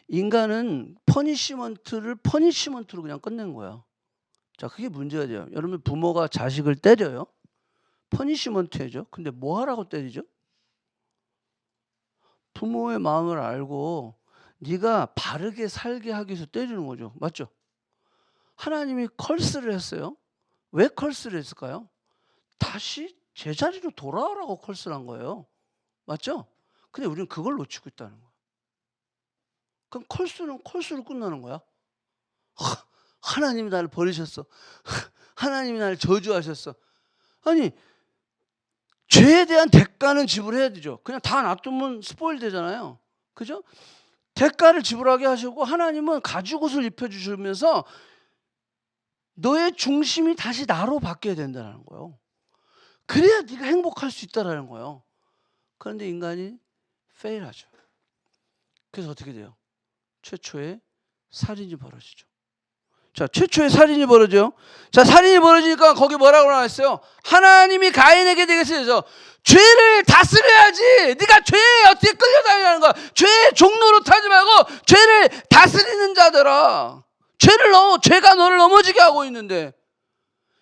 인간은 퍼니시먼트를 퍼니시먼트로 그냥 끝낸 거야. 자, 그게 문제가 돼요. 여러분, 부모가 자식을 때려요. 퍼니시먼트죠. 근데 뭐 하라고 때리죠? 부모의 마음을 알고 네가 바르게 살게 하기 위해서 때리는 거죠. 맞죠? 하나님이 컬스를 했어요. 왜 컬스를 했을까요? 다시 제자리로 돌아오라고 컬스를 한 거예요. 맞죠? 근데 우리는 그걸 놓치고 있다는 거예요. 그럼 컬스는 컬스로 끝나는 거야. 하나님이 나를 버리셨어. 하나님이 나를 저주하셨어. 아니, 죄에 대한 대가는 지불해야 되죠. 그냥 다 놔두면 스포일 되잖아요. 그죠? 대가를 지불하게 하시고 하나님은 가죽옷을 입혀주시면서 너의 중심이 다시 나로 바뀌어야 된다는 거예요. 그래야 네가 행복할 수 있다는 거예요. 그런데 인간이 페일하죠. 그래서 어떻게 돼요? 최초의 살인이 벌어지죠. 자, 최초의 살인이 벌어져요. 자, 살인이 벌어지니까 거기 뭐라고 나왔어요? 하나님이 가인에게 되겠어요. 죄를 다스려야지. 네가 죄에 어떻게 끌려다니는 거야. 죄의 종로로 타지 말고 죄를 다스리는 자들아. 죄가 너를 넘어지게 하고 있는데,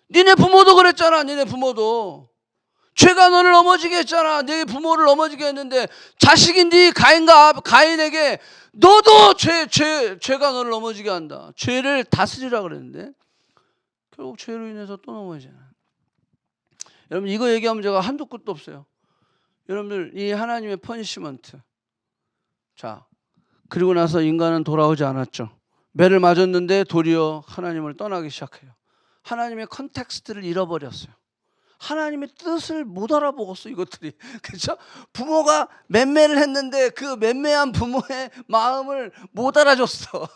니네 부모도 그랬잖아. 니네 부모도 죄가 너를 넘어지게 했잖아. 네 부모를 넘어지게 했는데, 자식인 네 가인에게 너도 죄가 너를 넘어지게 한다. 죄를 다스리라 그랬는데 결국 죄로 인해서 또 넘어지잖아. 여러분, 이거 얘기하면 제가 한도 끝도 없어요. 여러분들, 이 하나님의 퍼니시먼트. 자, 그리고 나서 인간은 돌아오지 않았죠. 매를 맞았는데 도리어 하나님을 떠나기 시작해요. 하나님의 컨텍스트를 잃어버렸어요. 하나님의 뜻을 못 알아보겠어, 이것들이. 그렇죠? 부모가 맴매를 했는데 그 맴매한 부모의 마음을 못 알아줬어.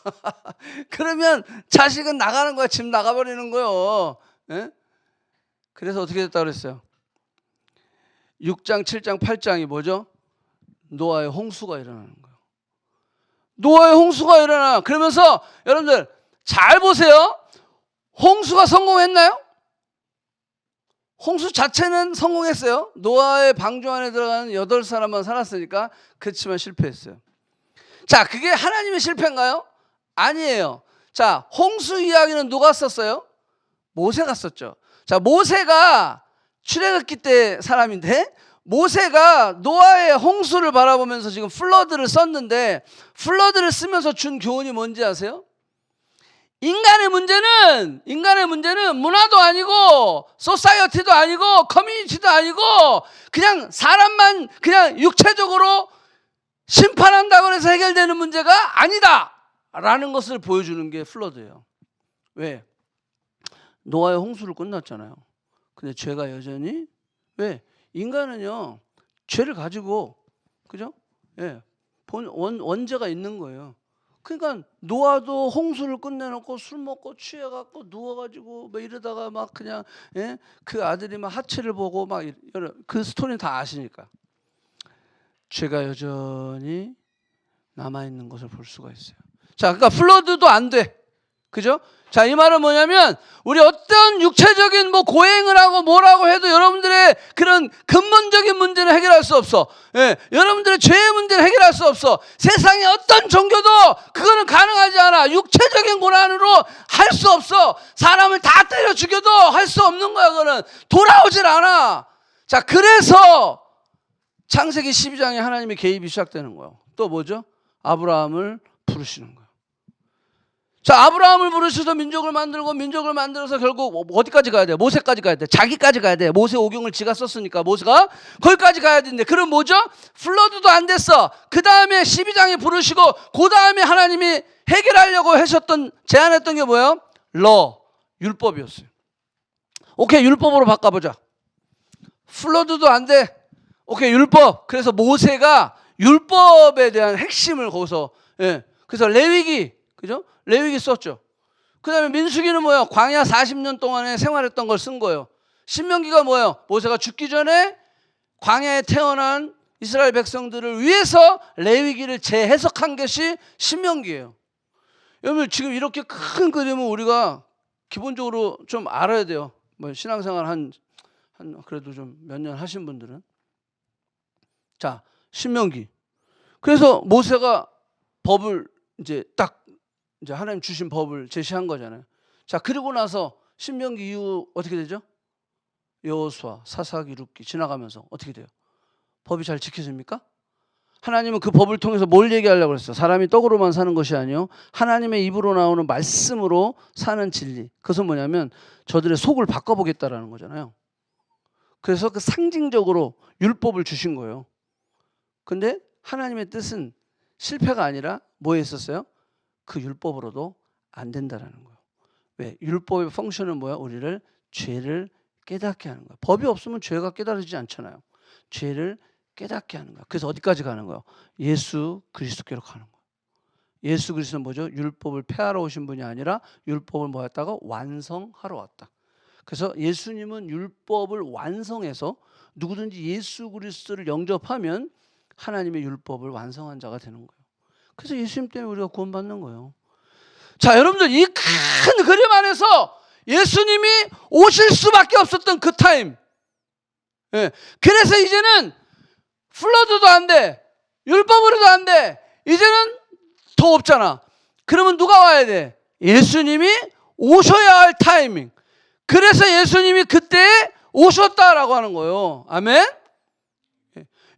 그러면 자식은 나가는 거야. 집 나가버리는 거예요. 예? 그래서 어떻게 됐다 그랬어요? 6장, 7장, 8장이 뭐죠? 노아의 홍수가 일어나는 거예요. 노아의 홍수가 일어나. 그러면서 여러분들 잘 보세요. 홍수가 성공했나요? 홍수 자체는 성공했어요. 노아의 방주 안에 들어가는 8사람만 살았으니까. 그렇지만 실패했어요. 자, 그게 하나님의 실패인가요? 아니에요. 자, 홍수 이야기는 누가 썼어요? 모세가 썼죠. 자, 모세가 출애굽기 때 사람인데, 모세가 노아의 홍수를 바라보면서 지금 플러드를 썼는데, 플러드를 쓰면서 준 교훈이 뭔지 아세요? 인간의 문제는 문화도 아니고 소사이어티도 아니고 커뮤니티도 아니고 그냥 사람만 그냥 육체적으로 심판한다고 해서 해결되는 문제가 아니다 라는 것을 보여주는 게 플러드예요. 왜? 노아의 홍수를 끝났잖아요. 근데 죄가 여전히, 왜? 인간은요 죄를 가지고, 그죠? 예, 원죄가 있는 거예요. 그러니까 노아도 홍수를 끝내놓고 술 먹고 취해갖고 누워가지고 뭐 이러다가 막 그냥, 예? 그 아들이 막 하체를 보고 막 그 스토리는 다 아시니까. 죄가 여전히 남아있는 것을 볼 수가 있어요. 자, 그러니까 플러드도 안 돼. 그죠? 자, 이 말은 뭐냐면 우리 어떤 육체적인 뭐 고행을 하고 뭐라고 해도 여러분들의 그런 근본적인 문제는 해결할 수 없어. 예, 여러분들의 죄의 문제는 해결할 수 없어. 세상의 어떤 종교도 그거는 가능하지 않아. 육체적인 고난으로 할 수 없어. 사람을 다 때려 죽여도 할 수 없는 거야. 그거는 돌아오질 않아. 자, 그래서 창세기 12장에 하나님의 개입이 시작되는 거예요. 또 뭐죠? 아브라함을 부르시는 거예요. 자, 아브라함을 부르셔서 민족을 만들고 민족을 만들어서 결국 어디까지 가야 돼요? 모세까지 가야 돼. 자기까지 가야 돼. 모세 오경을 지가 썼으니까 모세가 거기까지 가야 되는데 그럼 뭐죠? 플러드도 안 됐어. 그 다음에 12장에 부르시고 그 다음에 하나님이 해결하려고 하셨던 제안했던 게 뭐예요? 율법이었어요. 오케이, 율법으로 바꿔보자. 플러드도 안 돼. 오케이, 율법. 그래서 모세가 율법에 대한 핵심을 거기서, 그래서 레위기, 그죠? 레위기 썼죠. 그 다음에 민수기는 뭐예요? 광야 40년 동안에 생활했던 걸 쓴 거예요. 신명기가 뭐예요? 모세가 죽기 전에 광야에 태어난 이스라엘 백성들을 위해서 레위기를 재해석한 것이 신명기예요. 여러분, 지금 이렇게 큰 그림은 우리가 기본적으로 좀 알아야 돼요. 뭐 신앙생활 한 그래도 좀 몇 년 하신 분들은. 자, 신명기. 그래서 모세가 법을 이제 하나님 주신 법을 제시한 거잖아요. 자, 그리고 나서 신명기 이후 어떻게 되죠? 여호수아, 사사기, 룻기 지나가면서 어떻게 돼요? 법이 잘 지켜집니까? 하나님은 그 법을 통해서 뭘 얘기하려고 그랬어요? 사람이 떡으로만 사는 것이 아니요 하나님의 입으로 나오는 말씀으로 사는 진리. 그것은 뭐냐면 저들의 속을 바꿔보겠다라는 거잖아요. 그래서 그 상징적으로 율법을 주신 거예요. 근데 하나님의 뜻은 실패가 아니라 뭐에 있었어요? 그 율법으로도 안 된다라는 거예요. 왜? 율법의 펑션은 뭐야? 우리를 죄를 깨닫게 하는 거예요. 법이 없으면 죄가 깨달아지지 않잖아요. 죄를 깨닫게 하는 거예요. 그래서 어디까지 가는 거예요? 예수 그리스도께로 가는 거예요. 예수 그리스도는 뭐죠? 율법을 폐하러 오신 분이 아니라 율법을 뭐 했다가 완성하러 왔다. 그래서 예수님은 율법을 완성해서 누구든지 예수 그리스도를 영접하면 하나님의 율법을 완성한 자가 되는 거예요. 그래서 예수님 때문에 우리가 구원받는 거예요. 자, 여러분들 이 큰 그림 안에서 예수님이 오실 수밖에 없었던 그 타임. 그래서 이제는 플러드도 안 돼. 율법으로도 안 돼. 이제는 더 없잖아. 그러면 누가 와야 돼? 예수님이 오셔야 할 타이밍. 그래서 예수님이 그때 오셨다라고 하는 거예요. 아멘?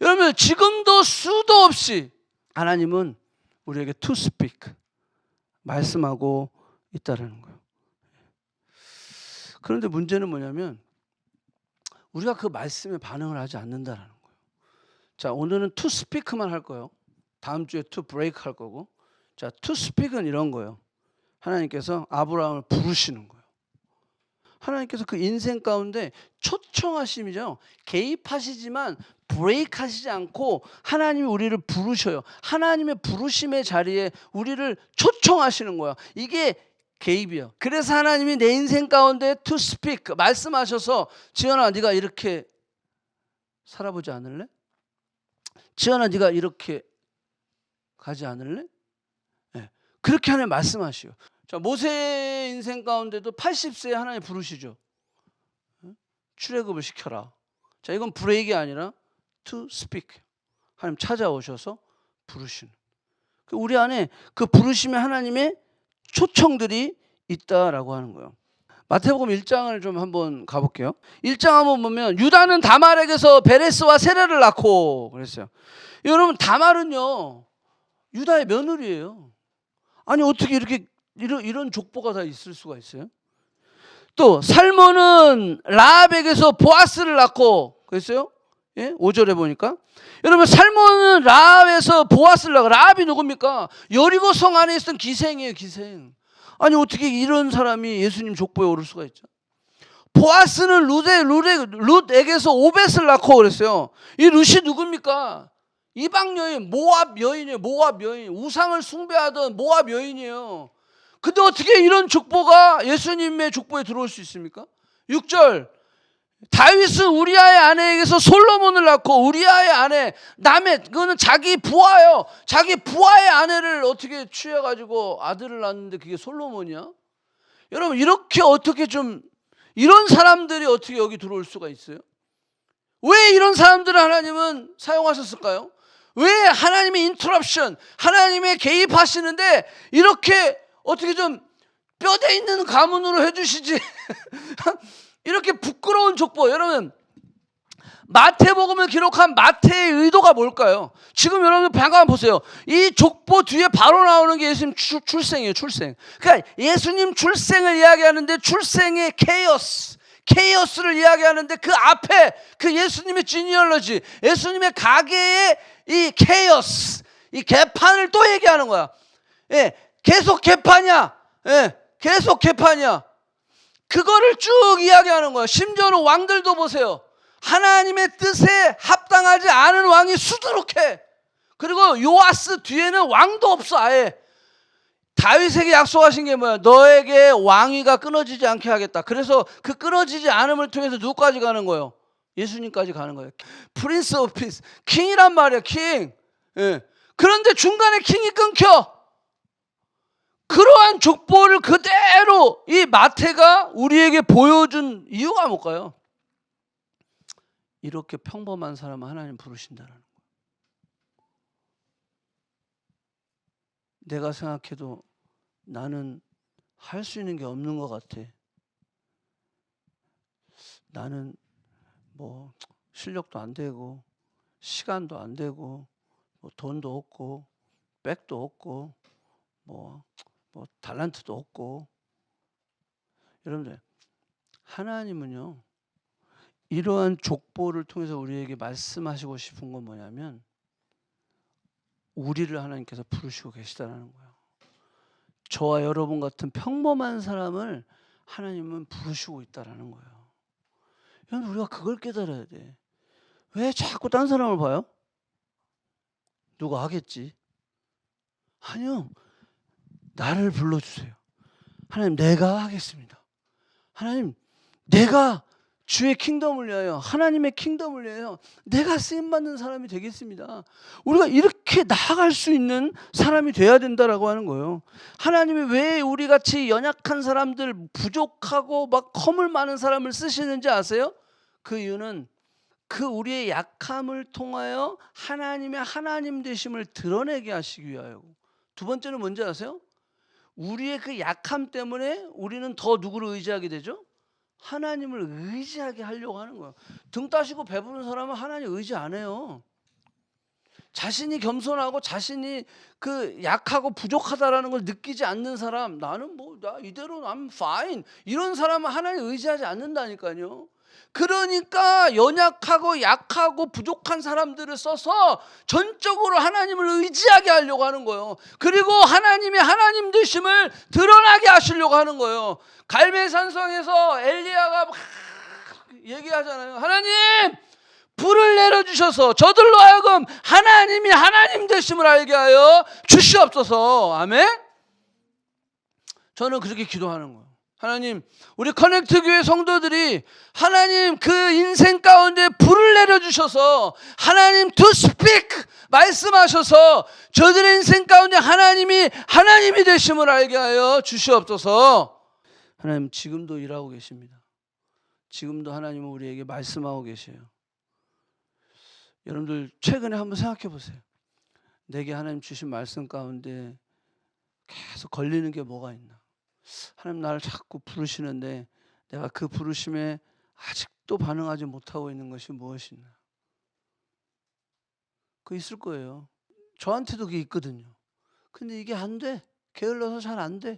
여러분, 지금도 수도 없이 하나님은 우리에게 to speak, 말씀하고 있다라는 거예요. 그런데 문제는 뭐냐면 우리가 그 말씀에 반응을 하지 않는다라는 거예요. 자, 오늘은 to speak만 할 거예요. 다음 주에 to break 할 거고. 자, to speak은 이런 거예요. 하나님께서 아브라함을 부르시는 거예요. 하나님께서 그 인생 가운데 초청하심이죠. 개입하시지만 브레이크 하시지 않고 하나님이 우리를 부르셔요. 하나님의 부르심의 자리에 우리를 초청하시는 거예요. 이게 개입이에요. 그래서 하나님이 내 인생 가운데 to speak 말씀하셔서 지연아 네가 이렇게 살아보지 않을래? 지연아 네가 이렇게 가지 않을래? 네. 그렇게 하나님 말씀하시요. 자, 모세의 인생 가운데도 80세에 하나님 부르시죠. 출애굽을 시켜라. 자, 이건 브레이크가 아니라 to speak. 하나님 찾아오셔서 부르시는. 우리 안에 그 부르심의 하나님의 초청들이 있다라고 하는 거예요. 마태복음 1장을 좀 한번 가볼게요. 1장 한번 보면 유다는 다말에게서 베레스와 세레를 낳고 그랬어요. 여러분, 다말은요 유다의 며느리예요. 아니 어떻게 이런 족보가 다 있을 수가 있어요? 또 살몬은 라합에게서 보아스를 낳고 그랬어요. 5절에 보니까 여러분, 살몬은 라합에서 보아스를 낳고, 라합이 누굽니까? 여리고 성 안에 있었던 기생이에요. 기생. 아니 어떻게 이런 사람이 예수님 족보에 오를 수가 있죠? 보아스는 룻에게서 오벳을 낳고 그랬어요. 이 룻이 누굽니까? 이방 여인, 모압 여인이에요. 모압 여인. 우상을 숭배하던 모압 여인이에요. 근데 어떻게 이런 족보가 예수님의 족보에 들어올 수 있습니까? 6절 다윗은 우리아의 아내에게서 솔로몬을 낳고 우리아의 아내 남의 그거는 자기 부하예요. 자기 부하의 아내를 어떻게 취해가지고 아들을 낳았는데 그게 솔로몬이야? 여러분 이렇게 어떻게 좀 이런 사람들이 어떻게 여기 들어올 수가 있어요? 왜 이런 사람들을 하나님은 사용하셨을까요? 왜 하나님의 인터럽션, 하나님의 개입하시는데 이렇게 어떻게 좀 뼈대 있는 가문으로 해주시지? 이렇게 부끄러운 족보. 여러분 마태복음을 기록한 마태의 의도가 뭘까요? 지금 여러분 잠깐 보세요. 이 족보 뒤에 바로 나오는 게 예수님 출생이에요. 출생. 그러니까 예수님 출생을 이야기하는데 출생의 케이오스를 이야기하는데 그 앞에 그 예수님의 지니얼러지, 예수님의 가계의 이 케이오스, 이 개판을 또 얘기하는 거야. 예, 계속 개판이야. 예, 계속 개판이야. 그거를 쭉 이야기하는 거예요. 심지어는 왕들도 보세요. 하나님의 뜻에 합당하지 않은 왕이 수두룩해. 그리고 요아스 뒤에는 왕도 없어. 아예 다윗에게 약속하신 게 뭐야? 너에게 왕위가 끊어지지 않게 하겠다. 그래서 그 끊어지지 않음을 통해서 누구까지 가는 거예요? 예수님까지 가는 거예요. 프린스 오브 피스, 킹이란 말이야. 킹. 예. 그런데 중간에 킹이 끊겨. 그러한 족보를 그대로 이 마태가 우리에게 보여준 이유가 뭘까요? 이렇게 평범한 사람을 하나님 부르신다는 거예요. 내가 생각해도 나는 할 수 있는 게 없는 것 같아. 나는 뭐 실력도 안 되고 시간도 안 되고 뭐 돈도 없고 백도 없고 뭐 달란트도 없고. 여러분들 하나님은요 이러한 족보를 통해서 우리에게 말씀하시고 싶은 건 뭐냐면 우리를 하나님께서 부르시고 계시다는 거예요. 저와 여러분 같은 평범한 사람을 하나님은 부르시고 있다는 거예요. 여러분 우리가 그걸 깨달아야 돼. 왜 자꾸 딴 사람을 봐요? 누가 하겠지? 아니요. 나를 불러주세요. 하나님 내가 하겠습니다. 하나님 내가 주의 킹덤을 위하여 하나님의 킹덤을 위하여 내가 쓰임받는 사람이 되겠습니다. 우리가 이렇게 나아갈 수 있는 사람이 돼야 된다라고 하는 거예요. 하나님이 왜 우리같이 연약한 사람들 부족하고 막 허물 많은 사람을 쓰시는지 아세요? 그 이유는 그 우리의 약함을 통하여 하나님의 하나님 되심을 드러내게 하시기 위하여고. 두 번째는 뭔지 아세요? 우리의 그 약함 때문에 우리는 더 누구를 의지하게 되죠? 하나님을 의지하게 하려고 하는 거예요. 등 따시고 배부른 사람은 하나님 의지 안 해요. 자신이 겸손하고 자신이 그 약하고 부족하다라는 걸 느끼지 않는 사람, 나는 뭐 나 이대로 I'm fine, 이런 사람은 하나님 의지하지 않는다니까요. 그러니까 연약하고 약하고 부족한 사람들을 써서 전적으로 하나님을 의지하게 하려고 하는 거예요. 그리고 하나님의 하나님 되심을 드러나게 하시려고 하는 거예요. 갈멜산성에서 엘리야가 막 얘기하잖아요. 하나님 불을 내려주셔서 저들로 하여금 하나님이 하나님 되심을 알게 하여 주시옵소서. 아멘. 저는 그렇게 기도하는 거예요. 하나님, 우리 커넥트 교회 성도들이 하나님 그 인생 가운데 불을 내려주셔서 하나님 to speak 말씀하셔서 저들의 인생 가운데 하나님이 하나님이 되심을 알게 하여 주시옵소서. 하나님 지금도 일하고 계십니다. 지금도 하나님은 우리에게 말씀하고 계세요. 여러분들 최근에 한번 생각해 보세요. 내게 하나님 주신 말씀 가운데 계속 걸리는 게 뭐가 있나? 하나님 나를 자꾸 부르시는데 내가 그 부르심에 아직도 반응하지 못하고 있는 것이 무엇이 있나? 그거 있을 거예요. 저한테도 그게 있거든요. 근데 이게 안 돼. 게을러서 잘 안 돼.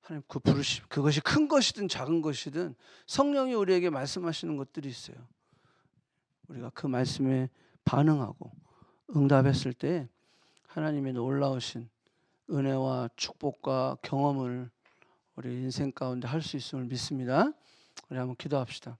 하나님 그 부르심, 그것이 큰 것이든 작은 것이든 성령이 우리에게 말씀하시는 것들이 있어요. 우리가 그 말씀에 반응하고 응답했을 때 하나님의 놀라우신 은혜와 축복과 경험을 우리 인생 가운데 할 수 있음을 믿습니다. 우리 한번 기도합시다.